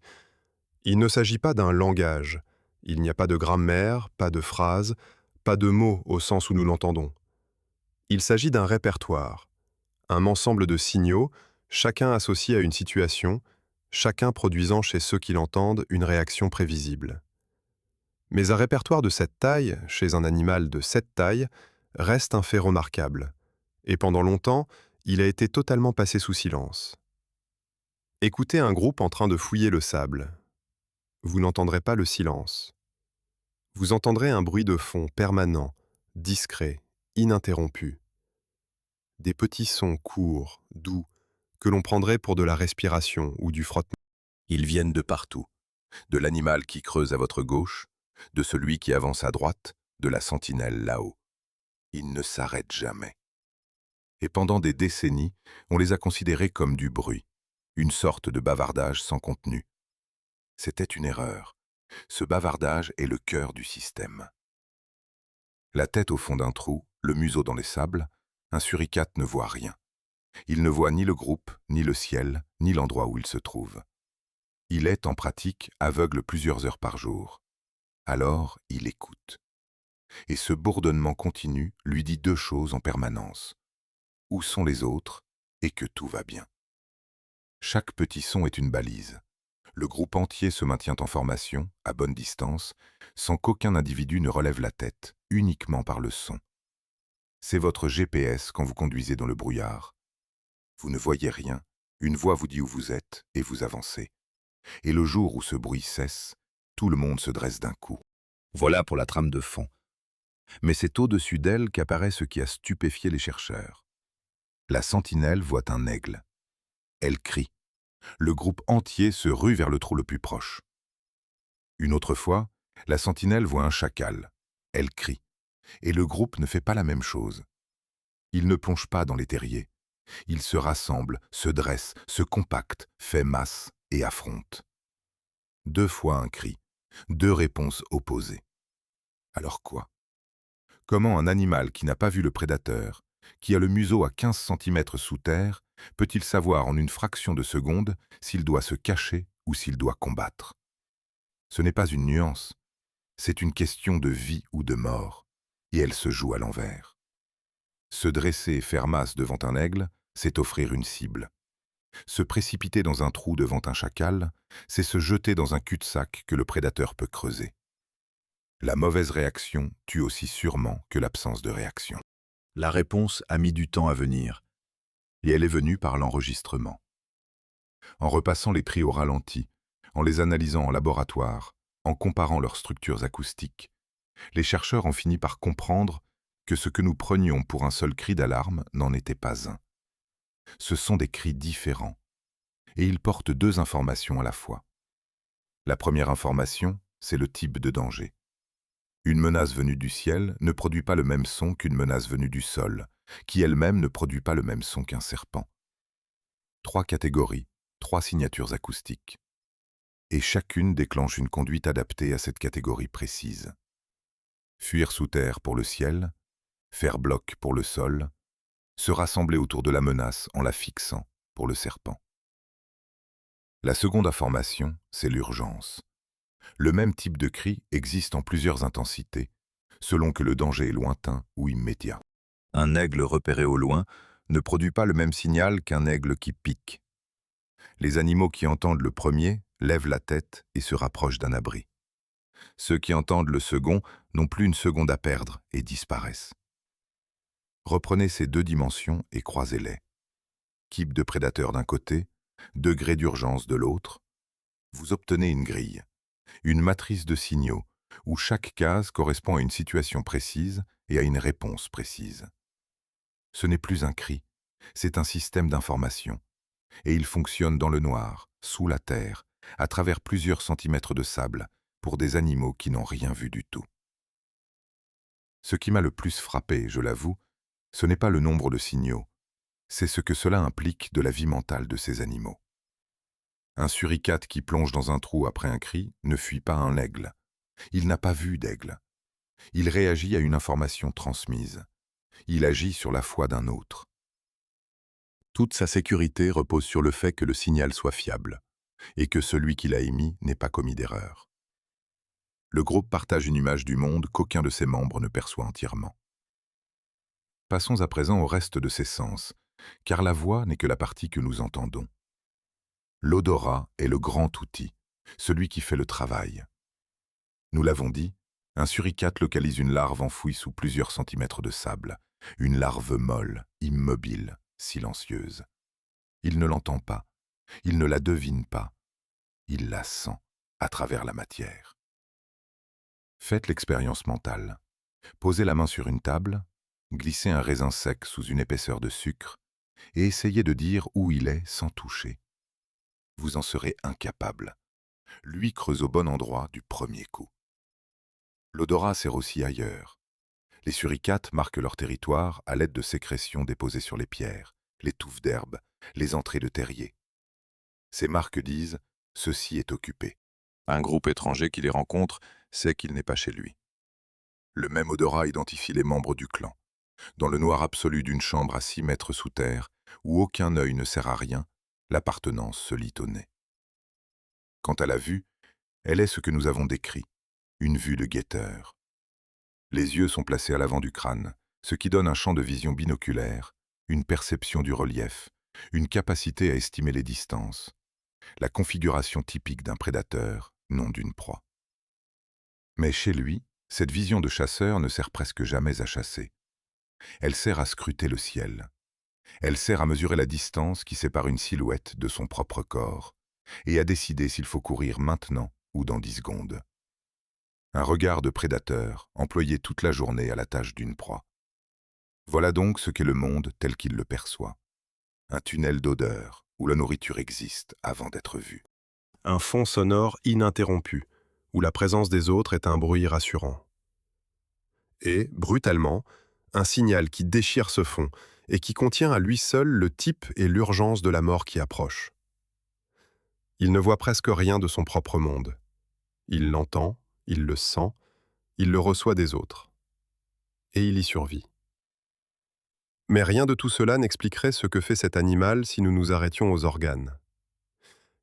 Il ne s'agit pas d'un langage. Il n'y a pas de grammaire, pas de phrase, pas de mots au sens où nous l'entendons. Il s'agit d'un répertoire, un ensemble de signaux, chacun associé à une situation, chacun produisant chez ceux qui l'entendent une réaction prévisible. Mais un répertoire de cette taille, chez un animal de cette taille, reste un fait remarquable. Et pendant longtemps, il a été totalement passé sous silence. Écoutez un groupe en train de fouiller le sable. Vous n'entendrez pas le silence. Vous entendrez un bruit de fond permanent, discret, ininterrompu. Des petits sons courts, doux, que l'on prendrait pour de la respiration ou du frottement. Ils viennent de partout, de l'animal qui creuse à votre gauche, de celui qui avance à droite, de la sentinelle là-haut. Ils ne s'arrêtent jamais. Et pendant des décennies, on les a considérés comme du bruit, une sorte de bavardage sans contenu. C'était une erreur. Ce bavardage est le cœur du système. La tête au fond d'un trou, le museau dans les sables, un suricate ne voit rien. Il ne voit ni le groupe, ni le ciel, ni l'endroit où il se trouve. Il est, en pratique, aveugle plusieurs heures par jour. Alors, il écoute. Et ce bourdonnement continu lui dit deux choses en permanence. Où sont les autres et que tout va bien. Chaque petit son est une balise. Le groupe entier se maintient en formation, à bonne distance, sans qu'aucun individu ne relève la tête, uniquement par le son. C'est votre GPS quand vous conduisez dans le brouillard. Vous ne voyez rien, une voix vous dit où vous êtes et vous avancez. Et le jour où ce bruit cesse, tout le monde se dresse d'un coup. Voilà pour la trame de fond. Mais c'est au-dessus d'elle qu'apparaît ce qui a stupéfié les chercheurs. La sentinelle voit un aigle. Elle crie. Le groupe entier se rue vers le trou le plus proche. Une autre fois, la sentinelle voit un chacal. Elle crie. Et le groupe ne fait pas la même chose. Il ne plonge pas dans les terriers. Il se rassemble, se dresse, se compacte, fait masse et affronte. Deux fois un cri, deux réponses opposées. Alors quoi? Comment un animal qui n'a pas vu le prédateur, qui a le museau à 15 cm sous terre, peut-il savoir en une fraction de seconde s'il doit se cacher ou s'il doit combattre? Ce n'est pas une nuance, c'est une question de vie ou de mort, et elle se joue à l'envers. Se dresser et faire masse devant un aigle, c'est offrir une cible. Se précipiter dans un trou devant un chacal, c'est se jeter dans un cul-de-sac que le prédateur peut creuser. La mauvaise réaction tue aussi sûrement que l'absence de réaction. La réponse a mis du temps à venir, et elle est venue par l'enregistrement. En repassant les tris au ralenti, en les analysant en laboratoire, en comparant leurs structures acoustiques, les chercheurs ont fini par comprendre que ce que nous prenions pour un seul cri d'alarme n'en était pas un. Ce sont des cris différents, et ils portent deux informations à la fois. La première information, c'est le type de danger. Une menace venue du ciel ne produit pas le même son qu'une menace venue du sol, qui elle-même ne produit pas le même son qu'un serpent. Trois catégories, trois signatures acoustiques. et chacune déclenche une conduite adaptée à cette catégorie précise. Fuir sous terre pour le ciel, faire bloc pour le sol, se rassembler autour de la menace en la fixant pour le serpent. La seconde information, c'est l'urgence. Le même type de cri existe en plusieurs intensités, selon que le danger est lointain ou immédiat. Un aigle repéré au loin ne produit pas le même signal qu'un aigle qui pique. Les animaux qui entendent le premier lèvent la tête et se rapprochent d'un abri. Ceux qui entendent le second n'ont plus une seconde à perdre et disparaissent. Reprenez ces deux dimensions et croisez-les. Type de prédateur d'un côté, degré d'urgence de l'autre. Vous obtenez une grille, une matrice de signaux, où chaque case correspond à une situation précise et à une réponse précise. Ce n'est plus un cri, c'est un système d'information. Et il fonctionne dans le noir, sous la terre, à travers plusieurs centimètres de sable, pour des animaux qui n'ont rien vu du tout. Ce qui m'a le plus frappé, je l'avoue, ce n'est pas le nombre de signaux, c'est ce que cela implique de la vie mentale de ces animaux. Un suricate qui plonge dans un trou après un cri ne fuit pas un aigle. Il n'a pas vu d'aigle. Il réagit à une information transmise. Il agit sur la foi d'un autre. Toute sa sécurité repose sur le fait que le signal soit fiable et que celui qui l'a émis n'ait pas commis d'erreur. Le groupe partage une image du monde qu'aucun de ses membres ne perçoit entièrement. Passons à présent au reste de ses sens, car la voix n'est que la partie que nous entendons. L'odorat est le grand outil, celui qui fait le travail. Nous l'avons dit, un suricate localise une larve enfouie sous plusieurs centimètres de sable, une larve molle, immobile, silencieuse. Il ne l'entend pas, il ne la devine pas, il la sent à travers la matière. Faites l'expérience mentale. Posez la main sur une table, glissez un raisin sec sous une épaisseur de sucre et essayez de dire où il est sans toucher. Vous en serez incapable. Lui creuse au bon endroit du premier coup. L'odorat sert aussi ailleurs. Les suricates marquent leur territoire à l'aide de sécrétions déposées sur les pierres, les touffes d'herbe, les entrées de terriers. Ces marques disent « ceci est occupé ». Un groupe étranger qui les rencontre sait qu'il n'est pas chez lui. Le même odorat identifie les membres du clan. Dans le noir absolu d'une chambre à 6 mètres sous terre, où aucun œil ne sert à rien, l'appartenance se lit au nez. Quant à la vue, elle est ce que nous avons décrit, une vue de guetteur. Les yeux sont placés à l'avant du crâne, ce qui donne un champ de vision binoculaire, une perception du relief, une capacité à estimer les distances, la configuration typique d'un prédateur, non d'une proie. Mais chez lui, cette vision de chasseur ne sert presque jamais à chasser. Elle sert à scruter le ciel. Elle sert à mesurer la distance qui sépare une silhouette de son propre corps et à décider s'il faut courir maintenant ou dans 10 secondes. Un regard de prédateur employé toute la journée à la tâche d'une proie. Voilà donc ce qu'est le monde tel qu'il le perçoit. Un tunnel d'odeur où la nourriture existe avant d'être vue. Un fond sonore ininterrompu, où la présence des autres est un bruit rassurant. Et, brutalement, un signal qui déchire ce fond et qui contient à lui seul le type et l'urgence de la mort qui approche. Il ne voit presque rien de son propre monde. Il l'entend, il le sent, il le reçoit des autres. Et il y survit. Mais rien de tout cela n'expliquerait ce que fait cet animal si nous nous arrêtions aux organes.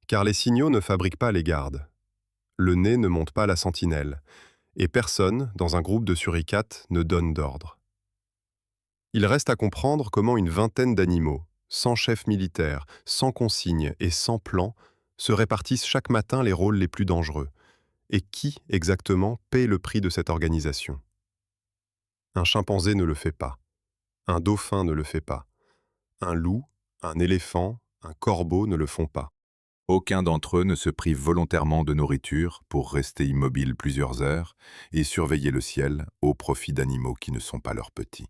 Car les signaux ne fabriquent pas les gardes. Le nez ne monte pas la sentinelle, et personne, dans un groupe de suricates, ne donne d'ordre. Il reste à comprendre comment une vingtaine d'animaux, sans chef militaire, sans consigne et sans plan, se répartissent chaque matin les rôles les plus dangereux, et qui, exactement, paie le prix de cette organisation. Un chimpanzé ne le fait pas, un dauphin ne le fait pas, un loup, un éléphant, un corbeau ne le font pas. Aucun d'entre eux ne se prive volontairement de nourriture pour rester immobile plusieurs heures et surveiller le ciel au profit d'animaux qui ne sont pas leurs petits.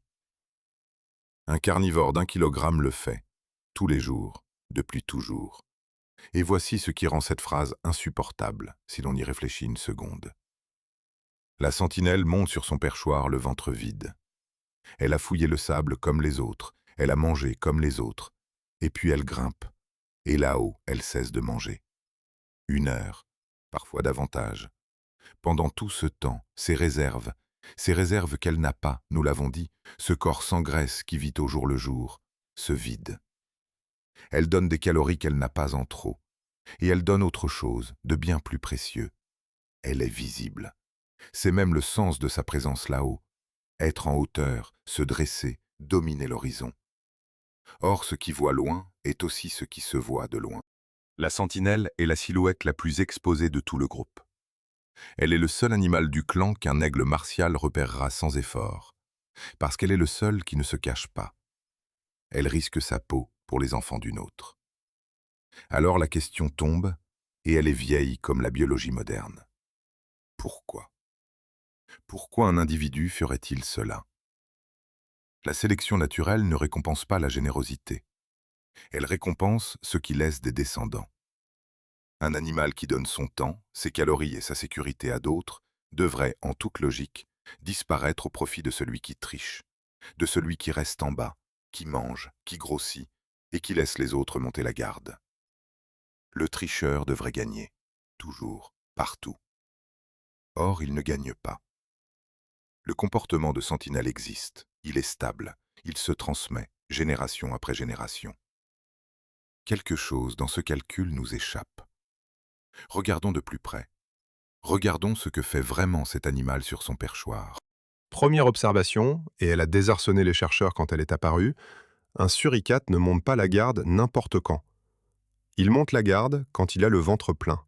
Un carnivore d'1 kilogramme le fait, tous les jours, depuis toujours. Et voici ce qui rend cette phrase insupportable, si l'on y réfléchit une seconde. La sentinelle monte sur son perchoir le ventre vide. Elle a fouillé le sable comme les autres, elle a mangé comme les autres, et puis elle grimpe. Et là-haut, elle cesse de manger. 1 heure, parfois davantage. Pendant tout ce temps, ces réserves qu'elle n'a pas, nous l'avons dit, ce corps sans graisse qui vit au jour le jour, se vide. Elle donne des calories qu'elle n'a pas en trop. Et elle donne autre chose, de bien plus précieux. Elle est visible. C'est même le sens de sa présence là-haut. Être en hauteur, se dresser, dominer l'horizon. Or, ce qui voit loin est aussi ce qui se voit de loin. La sentinelle est la silhouette la plus exposée de tout le groupe. Elle est le seul animal du clan qu'un aigle martial repérera sans effort, parce qu'elle est le seul qui ne se cache pas. Elle risque sa peau pour les enfants d'une autre. Alors la question tombe, et elle est vieille comme la biologie moderne. Pourquoi? Pourquoi un individu ferait-il cela? La sélection naturelle ne récompense pas la générosité. Elle récompense ce qui laisse des descendants. Un animal qui donne son temps, ses calories et sa sécurité à d'autres devrait, en toute logique, disparaître au profit de celui qui triche, de celui qui reste en bas, qui mange, qui grossit et qui laisse les autres monter la garde. Le tricheur devrait gagner, toujours, partout. Or, il ne gagne pas. Le comportement de sentinelle existe, il est stable, il se transmet, génération après génération. Quelque chose dans ce calcul nous échappe. Regardons de plus près. Regardons ce que fait vraiment cet animal sur son perchoir. Première observation, et elle a désarçonné les chercheurs quand elle est apparue, un suricate ne monte pas la garde n'importe quand. Il monte la garde quand il a le ventre plein.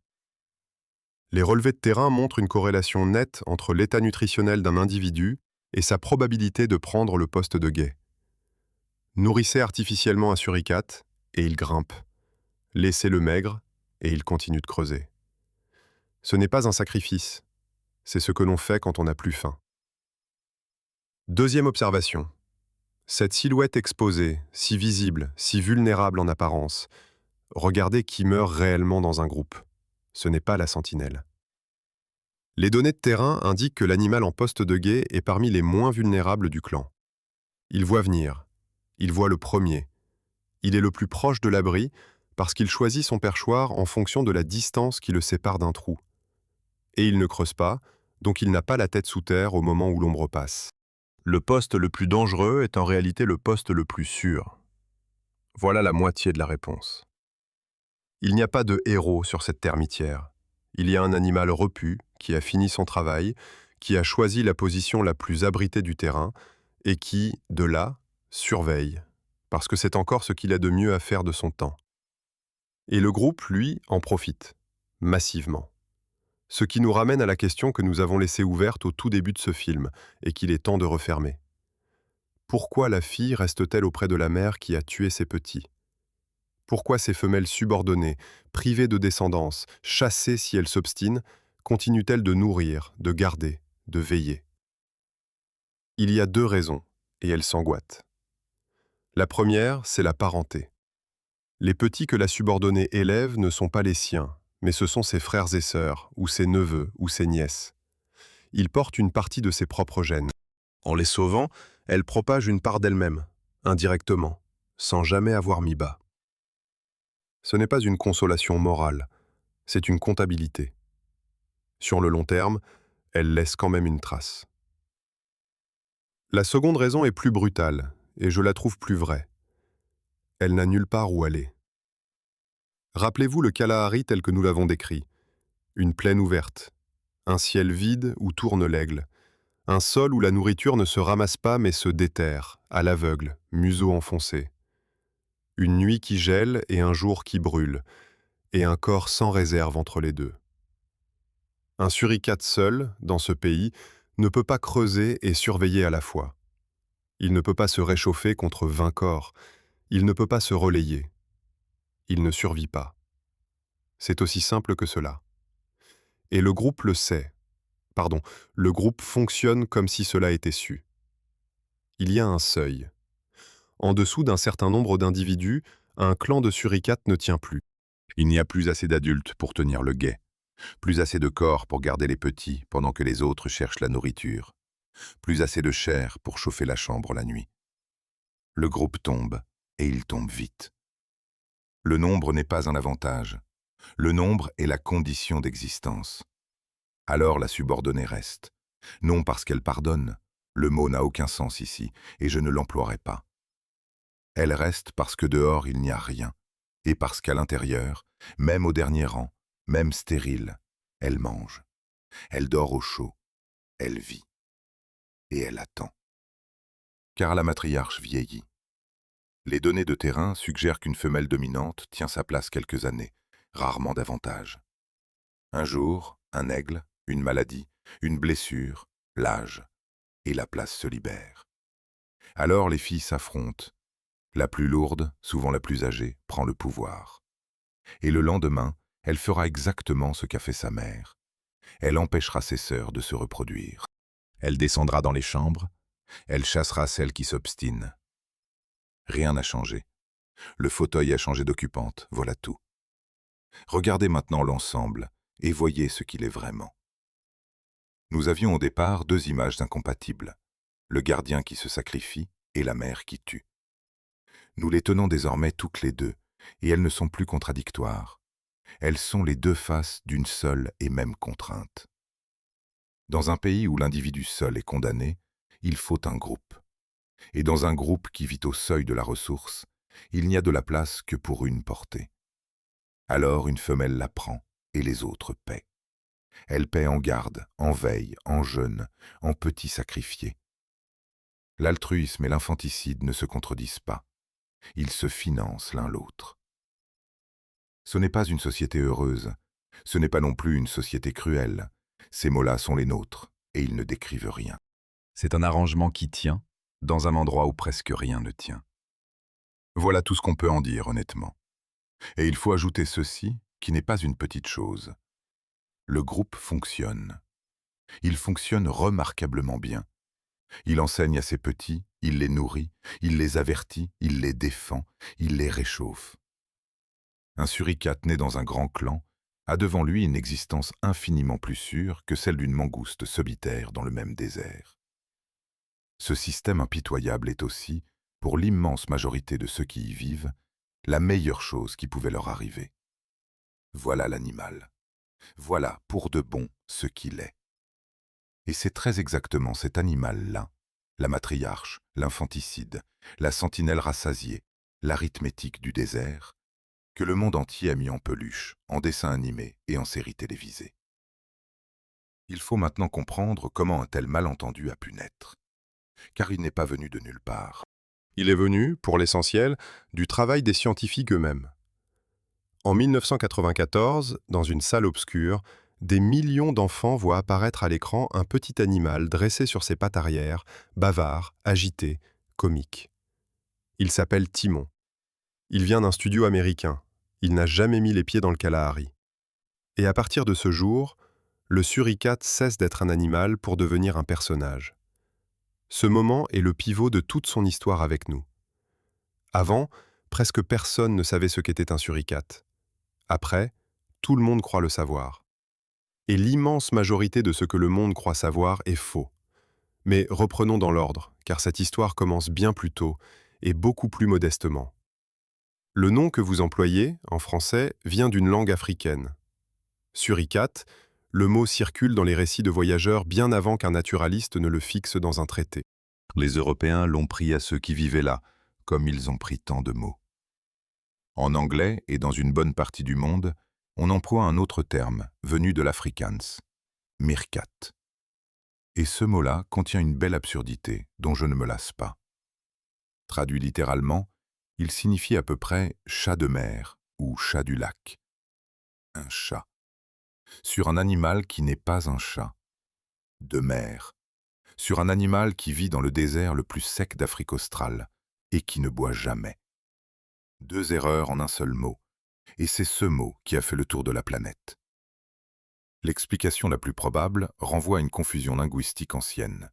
Les relevés de terrain montrent une corrélation nette entre l'état nutritionnel d'un individu et sa probabilité de prendre le poste de guet. Nourrissez artificiellement un suricate et il grimpe. Laissez-le maigre et il continue de creuser. Ce n'est pas un sacrifice, c'est ce que l'on fait quand on n'a plus faim. Deuxième observation. Cette silhouette exposée, si visible, si vulnérable en apparence, regardez qui meurt réellement dans un groupe. Ce n'est pas la sentinelle. Les données de terrain indiquent que l'animal en poste de guet est parmi les moins vulnérables du clan. Il voit venir. Il voit le premier. Il est le plus proche de l'abri parce qu'il choisit son perchoir en fonction de la distance qui le sépare d'un trou. Et il ne creuse pas, donc il n'a pas la tête sous terre au moment où l'ombre passe. Le poste le plus dangereux est en réalité le poste le plus sûr. Voilà la moitié de la réponse. Il n'y a pas de héros sur cette termitière. Il y a un animal repu qui a fini son travail, qui a choisi la position la plus abritée du terrain et qui, de là, surveille, parce que c'est encore ce qu'il a de mieux à faire de son temps. Et le groupe, lui, en profite, massivement. Ce qui nous ramène à la question que nous avons laissée ouverte au tout début de ce film et qu'il est temps de refermer. Pourquoi la fille reste-t-elle auprès de la mère qui a tué ses petits? Pourquoi ces femelles subordonnées, privées de descendance, chassées si elles s'obstinent, continuent-elles de nourrir, de garder, de veiller? Il y a deux raisons, et elles s'emboîtent. La première, c'est la parenté. Les petits que la subordonnée élève ne sont pas les siens, mais ce sont ses frères et sœurs, ou ses neveux, ou ses nièces. Ils portent une partie de ses propres gènes. En les sauvant, elle propage une part d'elle-même, indirectement, sans jamais avoir mis bas. Ce n'est pas une consolation morale, c'est une comptabilité. Sur le long terme, elle laisse quand même une trace. La seconde raison est plus brutale, et je la trouve plus vraie. Elle n'a nulle part où aller. Rappelez-vous le Kalahari tel que nous l'avons décrit. Une plaine ouverte, un ciel vide où tourne l'aigle, un sol où la nourriture ne se ramasse pas mais se déterre, à l'aveugle, museau enfoncé. Une nuit qui gèle et un jour qui brûle, et un corps sans réserve entre les deux. Un suricate seul, dans ce pays, ne peut pas creuser et surveiller à la fois. Il ne peut pas se réchauffer contre 20 corps, il ne peut pas se relayer. Il ne survit pas. C'est aussi simple que cela. Et le groupe le sait. Pardon, le groupe fonctionne comme si cela était su. Il y a un seuil. En dessous d'un certain nombre d'individus, un clan de suricates ne tient plus. Il n'y a plus assez d'adultes pour tenir le guet, plus assez de corps pour garder les petits pendant que les autres cherchent la nourriture, plus assez de chair pour chauffer la chambre la nuit. Le groupe tombe, et il tombe vite. Le nombre n'est pas un avantage. Le nombre est la condition d'existence. Alors la subordonnée reste. Non parce qu'elle pardonne. Le mot n'a aucun sens ici, et je ne l'emploierai pas. Elle reste parce que dehors il n'y a rien, et parce qu'à l'intérieur, même au dernier rang, même stérile, elle mange. Elle dort au chaud, elle vit, et elle attend. Car la matriarche vieillit. Les données de terrain suggèrent qu'une femelle dominante tient sa place quelques années, rarement davantage. Un jour, un aigle, une maladie, une blessure, l'âge, et la place se libère. Alors les filles s'affrontent. La plus lourde, souvent la plus âgée, prend le pouvoir. Et le lendemain, elle fera exactement ce qu'a fait sa mère. Elle empêchera ses sœurs de se reproduire. Elle descendra dans les chambres, elle chassera celles qui s'obstinent. Rien n'a changé. Le fauteuil a changé d'occupante, voilà tout. Regardez maintenant l'ensemble et voyez ce qu'il est vraiment. Nous avions au départ deux images incompatibles, le gardien qui se sacrifie et la mère qui tue. Nous les tenons désormais toutes les deux, et elles ne sont plus contradictoires. Elles sont les deux faces d'une seule et même contrainte. Dans un pays où l'individu seul est condamné, il faut un groupe. Et dans un groupe qui vit au seuil de la ressource, il n'y a de la place que pour une portée. Alors une femelle la prend, et les autres paient. Elle paie en garde, en veille, en jeûne, en petit sacrifié. L'altruisme et l'infanticide ne se contredisent pas. Ils se financent l'un l'autre. Ce n'est pas une société heureuse, ce n'est pas non plus une société cruelle. Ces mots-là sont les nôtres, et ils ne décrivent rien. C'est un arrangement qui tient, dans un endroit où presque rien ne tient. Voilà tout ce qu'on peut en dire, honnêtement. Et il faut ajouter ceci, qui n'est pas une petite chose. Le groupe fonctionne. Il fonctionne remarquablement bien. Il enseigne à ses petits, il les nourrit, il les avertit, il les défend, il les réchauffe. Un suricate né dans un grand clan a devant lui une existence infiniment plus sûre que celle d'une mangouste solitaire dans le même désert. Ce système impitoyable est aussi, pour l'immense majorité de ceux qui y vivent, la meilleure chose qui pouvait leur arriver. Voilà l'animal. Voilà, pour de bon, ce qu'il est. Et c'est très exactement cet animal-là, la matriarche, l'infanticide, la sentinelle rassasiée, l'arithmétique du désert, que le monde entier a mis en peluche, en dessin animé et en série télévisée. Il faut maintenant comprendre comment un tel malentendu a pu naître, car il n'est pas venu de nulle part. Il est venu, pour l'essentiel, du travail des scientifiques eux-mêmes. En 1994, dans une salle obscure, des millions d'enfants voient apparaître à l'écran un petit animal dressé sur ses pattes arrière, bavard, agité, comique. Il s'appelle Timon. Il vient d'un studio américain. Il n'a jamais mis les pieds dans le Kalahari. Et à partir de ce jour, le suricate cesse d'être un animal pour devenir un personnage. Ce moment est le pivot de toute son histoire avec nous. Avant, presque personne ne savait ce qu'était un suricate. Après, tout le monde croit le savoir. Et l'immense majorité de ce que le monde croit savoir est faux. Mais reprenons dans l'ordre, car cette histoire commence bien plus tôt et beaucoup plus modestement. Le nom que vous employez, en français, vient d'une langue africaine. Suricate, le mot circule dans les récits de voyageurs bien avant qu'un naturaliste ne le fixe dans un traité. Les Européens l'ont pris à ceux qui vivaient là, comme ils ont pris tant de mots. En anglais et dans une bonne partie du monde, on emploie un autre terme, venu de l'afrikaans, meerkat. Et ce mot-là contient une belle absurdité dont je ne me lasse pas. Traduit littéralement, il signifie à peu près « chat de mer » ou « chat du lac ». Un chat. Sur un animal qui n'est pas un chat. De mer. Sur un animal qui vit dans le désert le plus sec d'Afrique australe et qui ne boit jamais. Deux erreurs en un seul mot, et c'est ce mot qui a fait le tour de la planète. L'explication la plus probable renvoie à une confusion linguistique ancienne.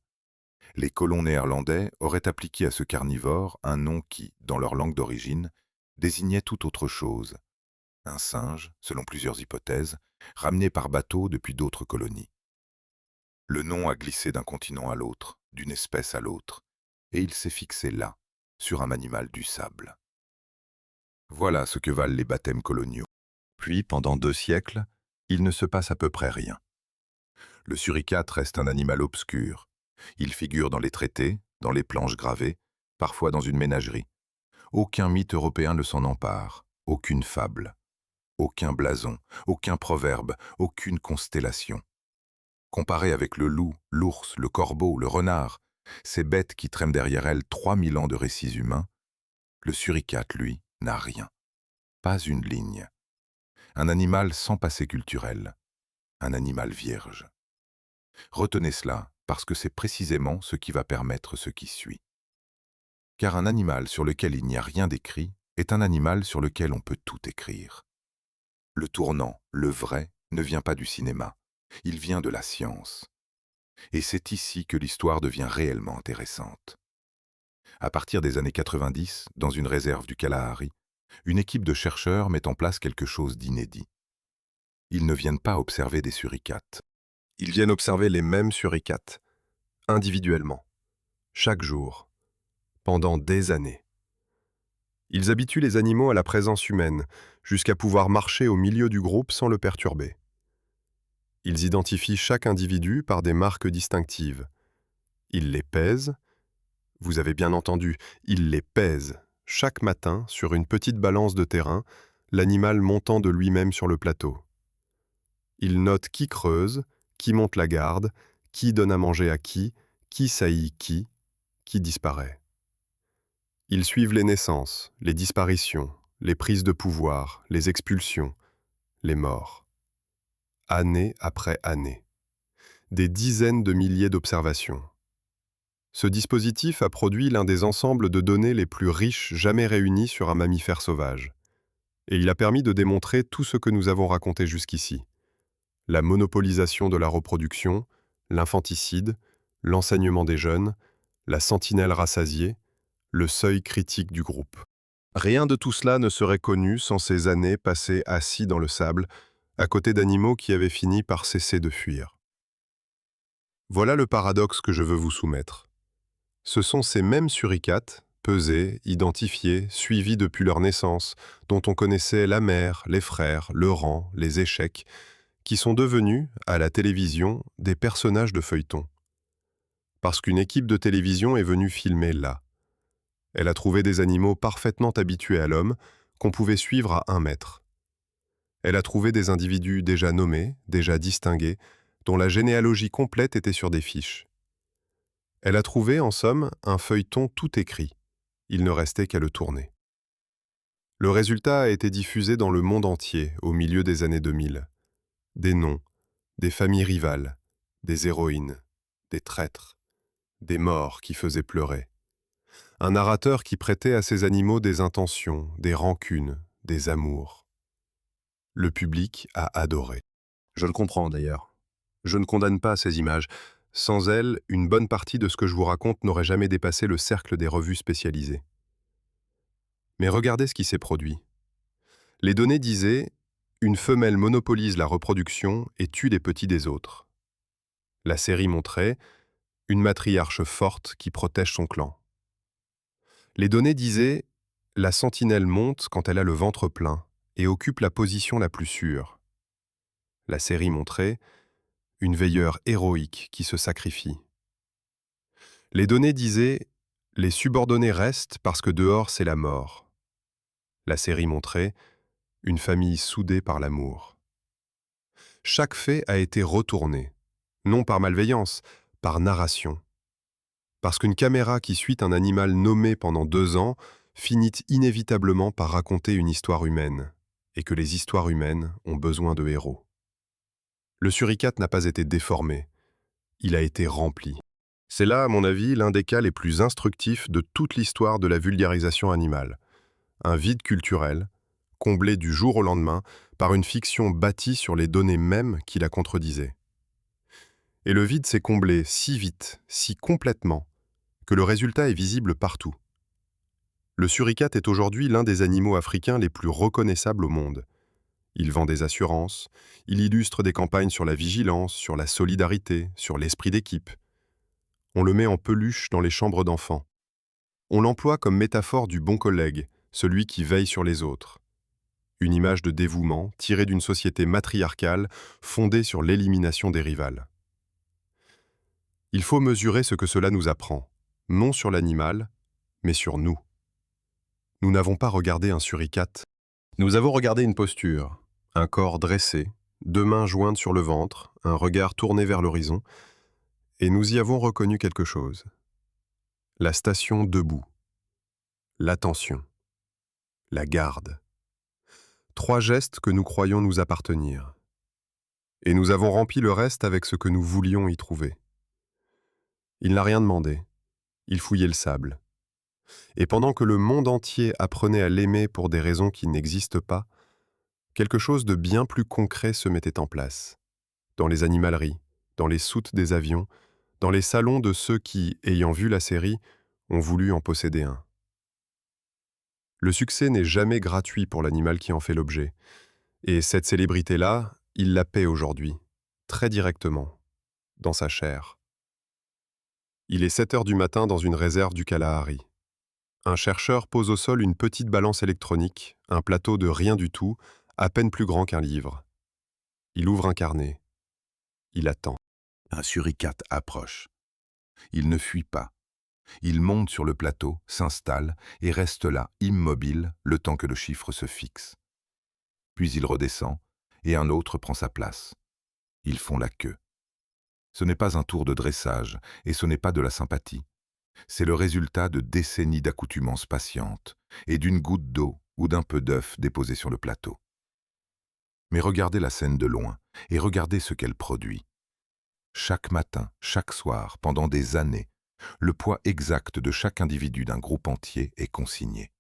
Les colons néerlandais auraient appliqué à ce carnivore un nom qui, dans leur langue d'origine, désignait tout autre chose. Un singe, selon plusieurs hypothèses, ramené par bateau depuis d'autres colonies. Le nom a glissé d'un continent à l'autre, d'une espèce à l'autre, et il s'est fixé là, sur un animal du sable. Voilà ce que valent les baptêmes coloniaux. Puis, pendant 2 siècles, il ne se passe à peu près rien. Le suricate reste un animal obscur. Il figure dans les traités, dans les planches gravées, parfois dans une ménagerie. Aucun mythe européen ne s'en empare, aucune fable, aucun blason, aucun proverbe, aucune constellation. Comparé avec le loup, l'ours, le corbeau, le renard, ces bêtes qui traînent derrière elles 3000 ans de récits humains, le suricate, lui, n'a rien. Pas une ligne. Un animal sans passé culturel. Un animal vierge. Retenez cela, parce que c'est précisément ce qui va permettre ce qui suit. Car un animal sur lequel il n'y a rien d'écrit est un animal sur lequel on peut tout écrire. Le tournant, le vrai, ne vient pas du cinéma. Il vient de la science. Et c'est ici que l'histoire devient réellement intéressante. À partir des années 90, dans une réserve du Kalahari, une équipe de chercheurs met en place quelque chose d'inédit. Ils ne viennent pas observer des suricates. Ils viennent observer les mêmes suricates, individuellement, chaque jour, pendant des années. Ils habituent les animaux à la présence humaine, jusqu'à pouvoir marcher au milieu du groupe sans le perturber. Ils identifient chaque individu par des marques distinctives. Ils les pèsent, vous avez bien entendu, ils les pèsent, chaque matin sur une petite balance de terrain, l'animal montant de lui-même sur le plateau. Ils notent qui creuse, qui monte la garde, qui donne à manger à qui saillit qui disparaît. Ils suivent les naissances, les disparitions, les prises de pouvoir, les expulsions, les morts. Année après année. Des dizaines de milliers d'observations. Ce dispositif a produit l'un des ensembles de données les plus riches jamais réunis sur un mammifère sauvage. Et il a permis de démontrer tout ce que nous avons raconté jusqu'ici. La monopolisation de la reproduction, l'infanticide, l'enseignement des jeunes, la sentinelle rassasiée, le seuil critique du groupe. Rien de tout cela ne serait connu sans ces années passées assis dans le sable, à côté d'animaux qui avaient fini par cesser de fuir. Voilà le paradoxe que je veux vous soumettre. Ce sont ces mêmes suricates, pesés, identifiés, suivis depuis leur naissance, dont on connaissait la mère, les frères, le rang, les échecs, qui sont devenus, à la télévision, des personnages de feuilleton. Parce qu'une équipe de télévision est venue filmer là. Elle a trouvé des animaux parfaitement habitués à l'homme, qu'on pouvait suivre à 1 mètre. Elle a trouvé des individus déjà nommés, déjà distingués, dont la généalogie complète était sur des fiches. Elle a trouvé, en somme, un feuilleton tout écrit. Il ne restait qu'à le tourner. Le résultat a été diffusé dans le monde entier, au milieu des années 2000. Des noms, des familles rivales, des héroïnes, des traîtres, des morts qui faisaient pleurer. Un narrateur qui prêtait à ces animaux des intentions, des rancunes, des amours. Le public a adoré. Je le comprends d'ailleurs. Je ne condamne pas ces images. Sans elles, une bonne partie de ce que je vous raconte n'aurait jamais dépassé le cercle des revues spécialisées. Mais regardez ce qui s'est produit. Les données disaient « Une femelle monopolise la reproduction et tue les petits des autres ». La série montrait « Une matriarche forte qui protège son clan ». Les données disaient « La sentinelle monte quand elle a le ventre plein et occupe la position la plus sûre ». La série montrait « Une veilleure héroïque qui se sacrifie ». Les données disaient « Les subordonnés restent parce que dehors c'est la mort ». La série montrait « Une famille soudée par l'amour ». Chaque fait a été retourné, non par malveillance, par narration. Parce qu'une caméra qui suit un animal nommé pendant 2 ans finit inévitablement par raconter une histoire humaine, et que les histoires humaines ont besoin de héros. Le suricate n'a pas été déformé, il a été rempli. C'est là, à mon avis, l'un des cas les plus instructifs de toute l'histoire de la vulgarisation animale. Un vide culturel, comblé du jour au lendemain par une fiction bâtie sur les données mêmes qui la contredisaient. Et le vide s'est comblé si vite, si complètement, que le résultat est visible partout. Le suricate est aujourd'hui l'un des animaux africains les plus reconnaissables au monde. Il vend des assurances, il illustre des campagnes sur la vigilance, sur la solidarité, sur l'esprit d'équipe. On le met en peluche dans les chambres d'enfants. On l'emploie comme métaphore du bon collègue, celui qui veille sur les autres. une image de dévouement tirée d'une société matriarcale fondée sur l'élimination des rivales. Il faut mesurer ce que cela nous apprend, non sur l'animal, mais sur nous. Nous n'avons pas regardé un suricate. Nous avons regardé une posture, un corps dressé, 2 mains jointes sur le ventre, un regard tourné vers l'horizon, et nous y avons reconnu quelque chose. La station debout, l'attention, la garde. 3 gestes que nous croyons nous appartenir. Et nous avons rempli le reste avec ce que nous voulions y trouver. Il n'a rien demandé. Il fouillait le sable. Et pendant que le monde entier apprenait à l'aimer pour des raisons qui n'existent pas, quelque chose de bien plus concret se mettait en place. Dans les animaleries, dans les soutes des avions, dans les salons de ceux qui, ayant vu la série, ont voulu en posséder un. Le succès n'est jamais gratuit pour l'animal qui en fait l'objet. Et cette célébrité-là, il la paie aujourd'hui, très directement, dans sa chair. Il est 7 heures du matin dans une réserve du Kalahari. Un chercheur pose au sol une petite balance électronique, un plateau de rien du tout, à peine plus grand qu'un livre. Il ouvre un carnet. Il attend. Un suricate approche. Il ne fuit pas. Il monte sur le plateau, s'installe et reste là, immobile, le temps que le chiffre se fixe. Puis il redescend et un autre prend sa place. Ils font la queue. Ce n'est pas un tour de dressage et ce n'est pas de la sympathie. C'est le résultat de décennies d'accoutumance patiente et d'une goutte d'eau ou d'un peu d'œuf déposé sur le plateau. Mais regardez la scène de loin et regardez ce qu'elle produit. Chaque matin, chaque soir, pendant des années, le poids exact de chaque individu d'un groupe entier est consigné.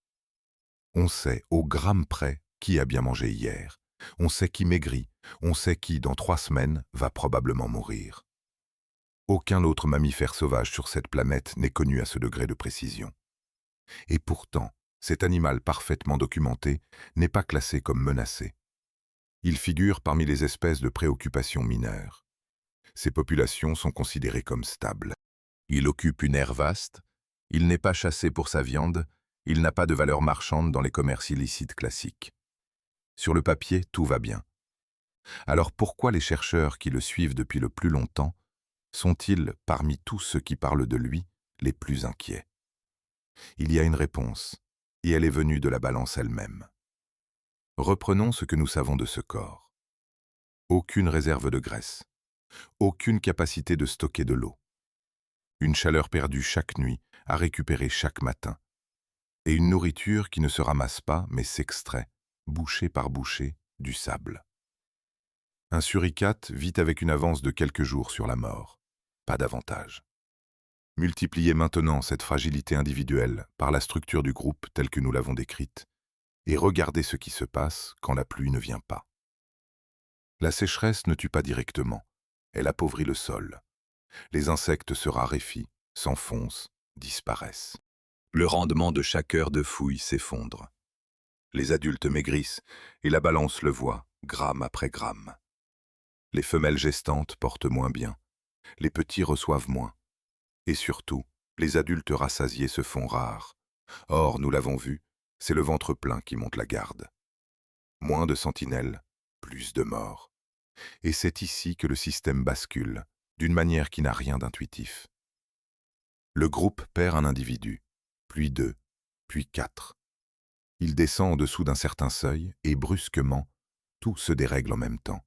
On sait au gramme près qui a bien mangé hier. On sait qui maigrit. On sait qui, dans 3 semaines, va probablement mourir. Aucun autre mammifère sauvage sur cette planète n'est connu à ce degré de précision. Et pourtant, cet animal parfaitement documenté n'est pas classé comme menacé. Il figure parmi les espèces de préoccupation mineure. Ces populations sont considérées comme stables. Il occupe une aire vaste, il n'est pas chassé pour sa viande, il n'a pas de valeur marchande dans les commerces illicites classiques. Sur le papier, tout va bien. Alors pourquoi les chercheurs qui le suivent depuis le plus longtemps sont-ils, parmi tous ceux qui parlent de lui, les plus inquiets? Il y a une réponse, et elle est venue de la balance elle-même. Reprenons ce que nous savons de ce corps. Aucune réserve de graisse, aucune capacité de stocker de l'eau. Une chaleur perdue chaque nuit, à récupérer chaque matin. Et une nourriture qui ne se ramasse pas, mais s'extrait, bouchée par bouchée, du sable. Un suricate vit avec une avance de quelques jours sur la mort, pas davantage. Multipliez maintenant cette fragilité individuelle par la structure du groupe telle que nous l'avons décrite, et regardez ce qui se passe quand la pluie ne vient pas. La sécheresse ne tue pas directement, elle appauvrit le sol. Les insectes se raréfient, s'enfoncent, disparaissent. Le rendement de chaque heure de fouille s'effondre. Les adultes maigrissent et la balance le voit, gramme après gramme. Les femelles gestantes portent moins bien, les petits reçoivent moins. Et surtout, les adultes rassasiés se font rares. Or, nous l'avons vu, c'est le ventre plein qui monte la garde. Moins de sentinelles, plus de morts. Et c'est ici que le système bascule, d'une manière qui n'a rien d'intuitif. Le groupe perd un individu, puis 2, puis 4. Il descend en dessous d'un certain seuil et brusquement, tout se dérègle en même temps.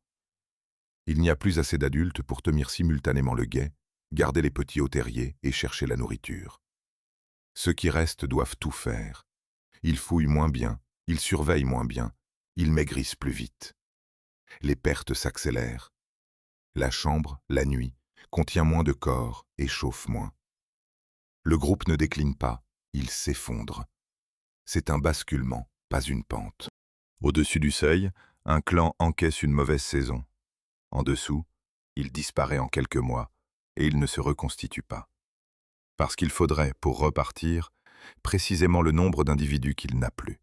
Il n'y a plus assez d'adultes pour tenir simultanément le guet, garder les petits au terrier et chercher la nourriture. Ceux qui restent doivent tout faire. Ils fouillent moins bien, ils surveillent moins bien, ils maigrissent plus vite. Les pertes s'accélèrent. La chambre, la nuit, contient moins de corps et chauffe moins. Le groupe ne décline pas, il s'effondre. C'est un basculement, pas une pente. Au-dessus du seuil, un clan encaisse une mauvaise saison. En dessous, il disparaît en quelques mois et il ne se reconstitue pas. Parce qu'il faudrait, pour repartir, précisément le nombre d'individus qu'il n'a plus.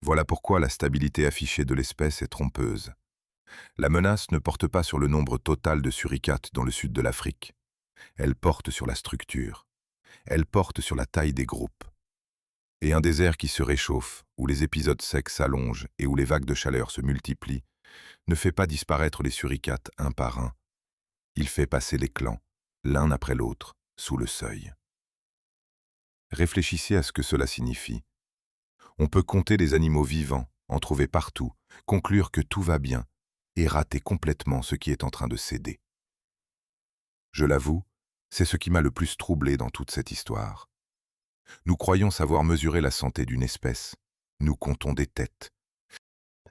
Voilà pourquoi la stabilité affichée de l'espèce est trompeuse. La menace ne porte pas sur le nombre total de suricates dans le sud de l'Afrique. Elle porte sur la structure. Elle porte sur la taille des groupes. Et un désert qui se réchauffe, où les épisodes secs s'allongent et où les vagues de chaleur se multiplient, ne fait pas disparaître les suricates un par un. Il fait passer les clans, l'un après l'autre, sous le seuil. Réfléchissez à ce que cela signifie. On peut compter les animaux vivants, en trouver partout, conclure que tout va bien, et rater complètement ce qui est en train de céder. Je l'avoue, c'est ce qui m'a le plus troublé dans toute cette histoire. Nous croyons savoir mesurer la santé d'une espèce. Nous comptons des têtes.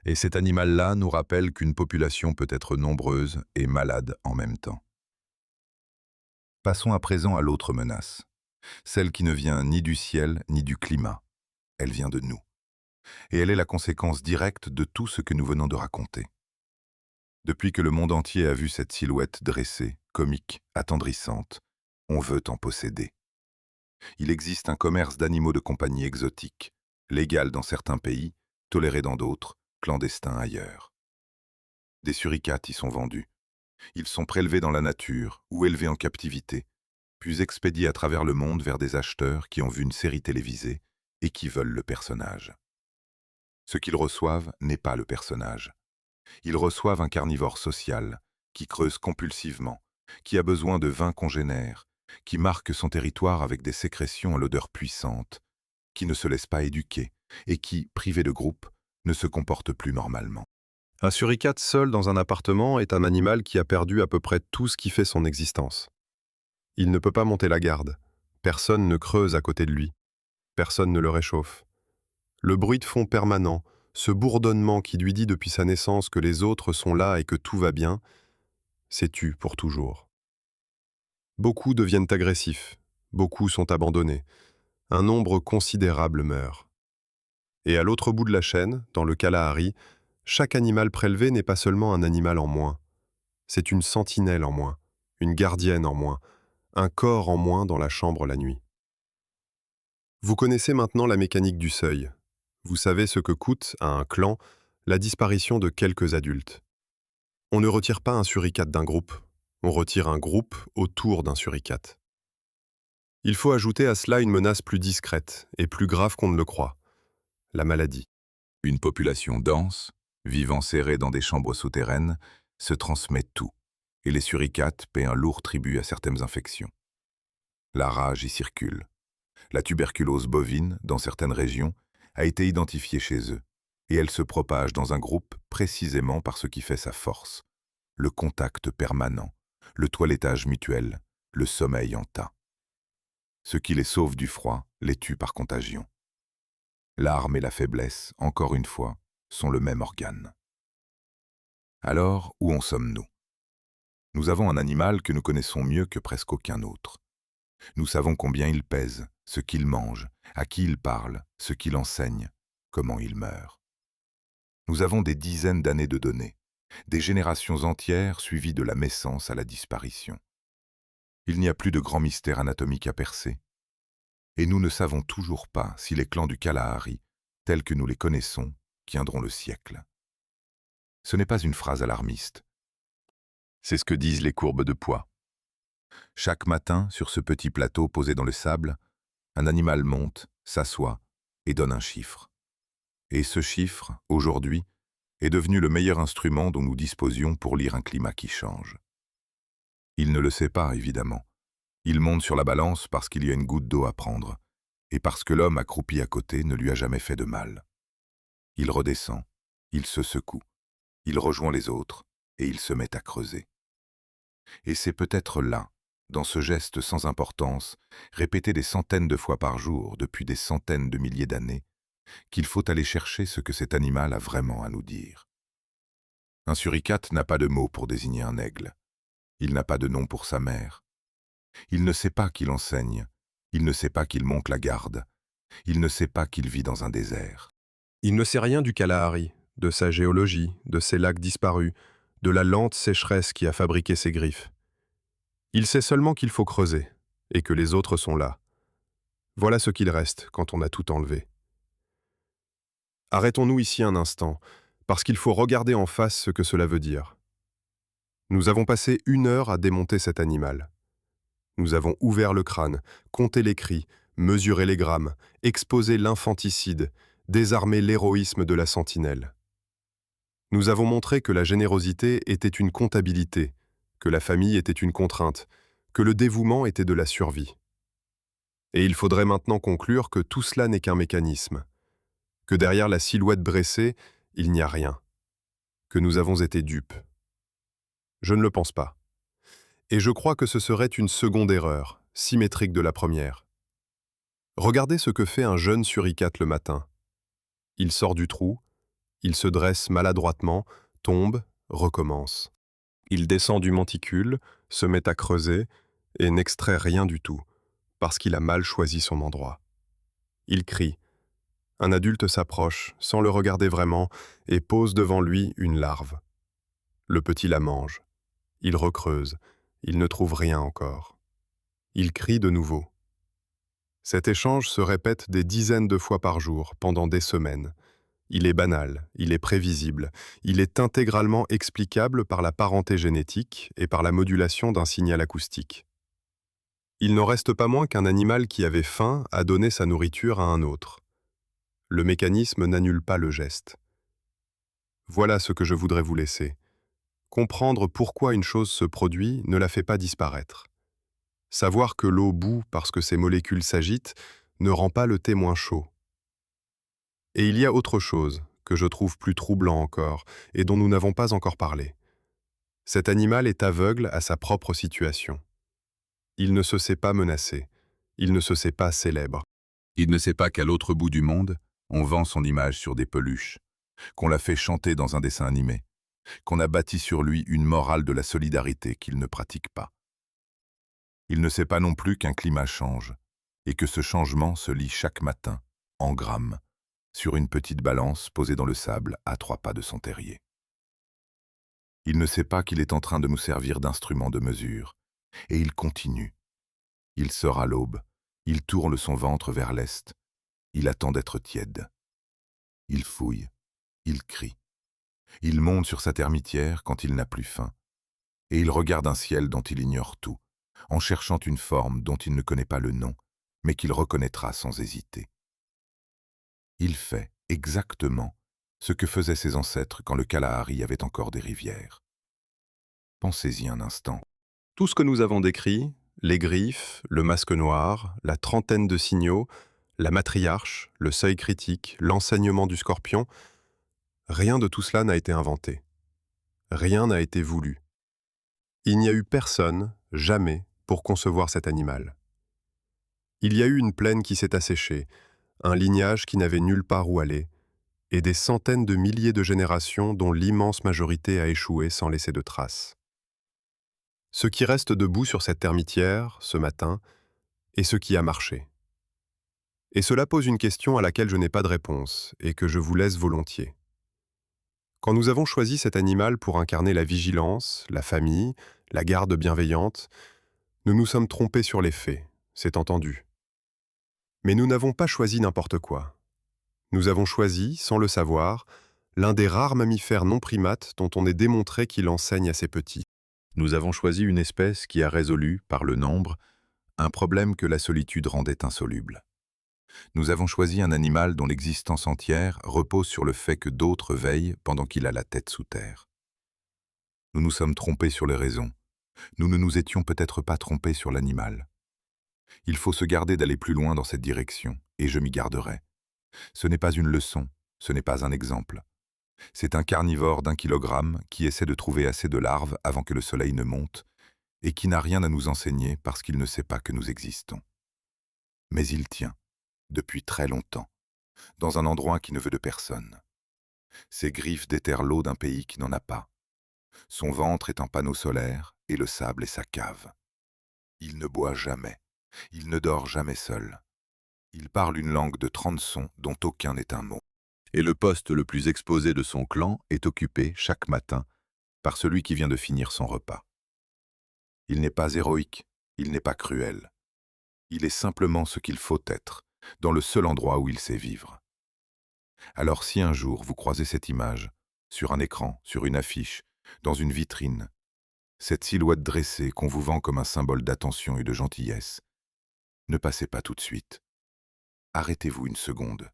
Et cet animal-là nous rappelle qu'une population peut être nombreuse et malade en même temps. Passons à présent à l'autre menace, celle qui ne vient ni du ciel ni du climat. Elle vient de nous. Et elle est la conséquence directe de tout ce que nous venons de raconter. Depuis que le monde entier a vu cette silhouette dressée, comique, attendrissante, on veut en posséder. Il existe un commerce d'animaux de compagnie exotiques, légal dans certains pays, toléré dans d'autres, clandestin ailleurs. Des suricates y sont vendus. Ils sont prélevés dans la nature ou élevés en captivité, puis expédiés à travers le monde vers des acheteurs qui ont vu une série télévisée et qui veulent le personnage. Ce qu'ils reçoivent n'est pas le personnage. Ils reçoivent un carnivore social, qui creuse compulsivement, qui a besoin de vin congénère, qui marque son territoire avec des sécrétions à l'odeur puissante, qui ne se laisse pas éduquer et qui, privé de groupe, ne se comporte plus normalement. Un suricate seul dans un appartement est un animal qui a perdu à peu près tout ce qui fait son existence. Il ne peut pas monter la garde. Personne ne creuse à côté de lui. Personne ne le réchauffe. Le bruit de fond permanent, ce bourdonnement qui lui dit depuis sa naissance que les autres sont là et que tout va bien, s'est tu pour toujours. Beaucoup deviennent agressifs, beaucoup sont abandonnés, un nombre considérable meurt. Et à l'autre bout de la chaîne, dans le Kalahari, chaque animal prélevé n'est pas seulement un animal en moins, c'est une sentinelle en moins, une gardienne en moins, un corps en moins dans la chambre la nuit. Vous connaissez maintenant la mécanique du seuil. Vous savez ce que coûte à un clan la disparition de quelques adultes. On ne retire pas un suricate d'un groupe, on retire un groupe autour d'un suricate. Il faut ajouter à cela une menace plus discrète et plus grave qu'on ne le croit, la maladie. Une population dense, vivant serrée dans des chambres souterraines, se transmet tout, et les suricates paient un lourd tribut à certaines infections. La rage y circule. La tuberculose bovine, dans certaines régions, a été identifiée chez eux, et elle se propage dans un groupe précisément par ce qui fait sa force, le contact permanent, le toilettage mutuel, le sommeil en tas. Ce qui les sauve du froid les tue par contagion. L'arme et la faiblesse, encore une fois, sont le même organe. Alors, où en sommes-nous? Nous avons un animal que nous connaissons mieux que presque aucun autre. Nous savons combien il pèse, ce qu'il mange, à qui il parle, ce qu'il enseigne, comment il meurt. Nous avons des dizaines d'années de données, des générations entières suivies de la naissance à la disparition. Il n'y a plus de grands mystères anatomiques à percer. Et nous ne savons toujours pas si les clans du Kalahari, tels que nous les connaissons, tiendront le siècle. Ce n'est pas une phrase alarmiste. C'est ce que disent les courbes de poids. Chaque matin, sur ce petit plateau posé dans le sable, un animal monte, s'assoit et donne un chiffre. Et ce chiffre, aujourd'hui, est devenu le meilleur instrument dont nous disposions pour lire un climat qui change. Il ne le sait pas, évidemment. Il monte sur la balance parce qu'il y a une goutte d'eau à prendre, et parce que l'homme accroupi à côté ne lui a jamais fait de mal. Il redescend, il se secoue, il rejoint les autres, et il se met à creuser. Et c'est peut-être là, dans ce geste sans importance, répété des centaines de fois par jour depuis des centaines de milliers d'années, qu'il faut aller chercher ce que cet animal a vraiment à nous dire. Un suricate n'a pas de mot pour désigner un aigle. Il n'a pas de nom pour sa mère. Il ne sait pas qu'il enseigne. Il ne sait pas qu'il monte la garde. Il ne sait pas qu'il vit dans un désert. Il ne sait rien du Kalahari, de sa géologie, de ses lacs disparus, de la lente sécheresse qui a fabriqué ses griffes. Il sait seulement qu'il faut creuser, et que les autres sont là. Voilà ce qu'il reste quand on a tout enlevé. Arrêtons-nous ici un instant, parce qu'il faut regarder en face ce que cela veut dire. Nous avons passé 1 heure à démonter cet animal. Nous avons ouvert le crâne, compté les cris, mesurer les grammes, exposer l'infanticide, désarmer l'héroïsme de la sentinelle. Nous avons montré que la générosité était une comptabilité, que la famille était une contrainte, que le dévouement était de la survie. Et il faudrait maintenant conclure que tout cela n'est qu'un mécanisme, que derrière la silhouette dressée, il n'y a rien, que nous avons été dupes. Je ne le pense pas. Et je crois que ce serait une seconde erreur, symétrique de la première. Regardez ce que fait un jeune suricate le matin. Il sort du trou, il se dresse maladroitement, tombe, recommence. Il descend du monticule, se met à creuser et n'extrait rien du tout, parce qu'il a mal choisi son endroit. Il crie. Un adulte s'approche, sans le regarder vraiment, et pose devant lui une larve. Le petit la mange. Il recreuse. Il ne trouve rien encore. Il crie de nouveau. Cet échange se répète des dizaines de fois par jour, pendant des semaines. Il est banal, il est prévisible, il est intégralement explicable par la parenté génétique et par la modulation d'un signal acoustique. Il n'en reste pas moins qu'un animal qui avait faim a donné sa nourriture à un autre. Le mécanisme n'annule pas le geste. Voilà ce que je voudrais vous laisser. Comprendre pourquoi une chose se produit ne la fait pas disparaître. Savoir que l'eau bout parce que ses molécules s'agitent ne rend pas le thé moins chaud. Et il y a autre chose, que je trouve plus troublant encore, et dont nous n'avons pas encore parlé. Cet animal est aveugle à sa propre situation. Il ne se sait pas menacé, il ne se sait pas célèbre. Il ne sait pas qu'à l'autre bout du monde, on vend son image sur des peluches, qu'on l'a fait chanter dans un dessin animé, qu'on a bâti sur lui une morale de la solidarité qu'il ne pratique pas. Il ne sait pas non plus qu'un climat change, et que ce changement se lit chaque matin, en grammes, sur une petite balance posée dans le sable à 3 pas de son terrier. Il ne sait pas qu'il est en train de nous servir d'instrument de mesure, et il continue. Il sort à l'aube, il tourne son ventre vers l'est, il attend d'être tiède. Il fouille, il crie. Il monte sur sa termitière quand il n'a plus faim, et il regarde un ciel dont il ignore tout, en cherchant une forme dont il ne connaît pas le nom, mais qu'il reconnaîtra sans hésiter. Il fait exactement ce que faisaient ses ancêtres quand le Kalahari avait encore des rivières. Pensez-y un instant. Tout ce que nous avons décrit, les griffes, le masque noir, la trentaine de signaux, la matriarche, le seuil critique, l'enseignement du scorpion, rien de tout cela n'a été inventé. Rien n'a été voulu. Il n'y a eu personne, jamais, pour concevoir cet animal. Il y a eu une plaine qui s'est asséchée, un lignage qui n'avait nulle part où aller, et des centaines de milliers de générations dont l'immense majorité a échoué sans laisser de traces. Ce qui reste debout sur cette termitière, ce matin, est ce qui a marché. Et cela pose une question à laquelle je n'ai pas de réponse, et que je vous laisse volontiers. Quand nous avons choisi cet animal pour incarner la vigilance, la famille, la garde bienveillante, nous nous sommes trompés sur les faits, c'est entendu. Mais nous n'avons pas choisi n'importe quoi. Nous avons choisi, sans le savoir, l'un des rares mammifères non primates dont on ait démontré qu'il enseigne à ses petits. Nous avons choisi une espèce qui a résolu, par le nombre, un problème que la solitude rendait insoluble. Nous avons choisi un animal dont l'existence entière repose sur le fait que d'autres veillent pendant qu'il a la tête sous terre. Nous nous sommes trompés sur les raisons. Nous ne nous étions peut-être pas trompés sur l'animal. Il faut se garder d'aller plus loin dans cette direction, et je m'y garderai. Ce n'est pas une leçon, ce n'est pas un exemple. C'est un carnivore d'1 kilogramme qui essaie de trouver assez de larves avant que le soleil ne monte, et qui n'a rien à nous enseigner parce qu'il ne sait pas que nous existons. Mais il tient, depuis très longtemps, dans un endroit qui ne veut de personne. Ses griffes déterrent l'eau d'un pays qui n'en a pas. Son ventre est un panneau solaire et le sable est sa cave. Il ne boit jamais, il ne dort jamais seul. Il parle une langue de 30 sons dont aucun n'est un mot. Et le poste le plus exposé de son clan est occupé chaque matin par celui qui vient de finir son repas. Il n'est pas héroïque, il n'est pas cruel. Il est simplement ce qu'il faut être, dans le seul endroit où il sait vivre. Alors si un jour vous croisez cette image, sur un écran, sur une affiche, dans une vitrine, cette silhouette dressée qu'on vous vend comme un symbole d'attention et de gentillesse, ne passez pas tout de suite. arrêtez-vous une seconde.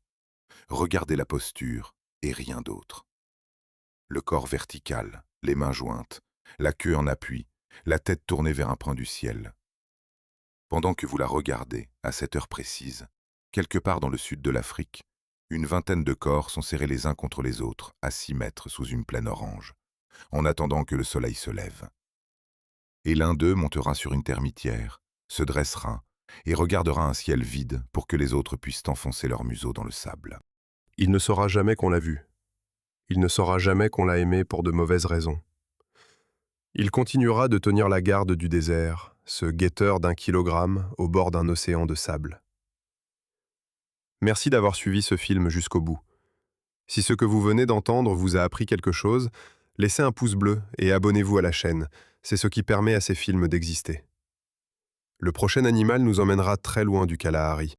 Regardez la posture et rien d'autre. Le corps vertical, les mains jointes, la queue en appui, la tête tournée vers un point du ciel. Pendant que vous la regardez, à cette heure précise, quelque part dans le sud de l'Afrique, une vingtaine de corps sont serrés les uns contre les autres, à 6 mètres sous une plaine orange, en attendant que le soleil se lève. Et l'un d'eux montera sur une termitière, se dressera et regardera un ciel vide pour que les autres puissent enfoncer leur museau dans le sable. Il ne saura jamais qu'on l'a vu. Il ne saura jamais qu'on l'a aimé pour de mauvaises raisons. Il continuera de tenir la garde du désert, ce guetteur d'1 kilogramme au bord d'un océan de sable. Merci d'avoir suivi ce film jusqu'au bout. Si ce que vous venez d'entendre vous a appris quelque chose, laissez un pouce bleu et abonnez-vous à la chaîne. C'est ce qui permet à ces films d'exister. Le prochain animal nous emmènera très loin du Kalahari.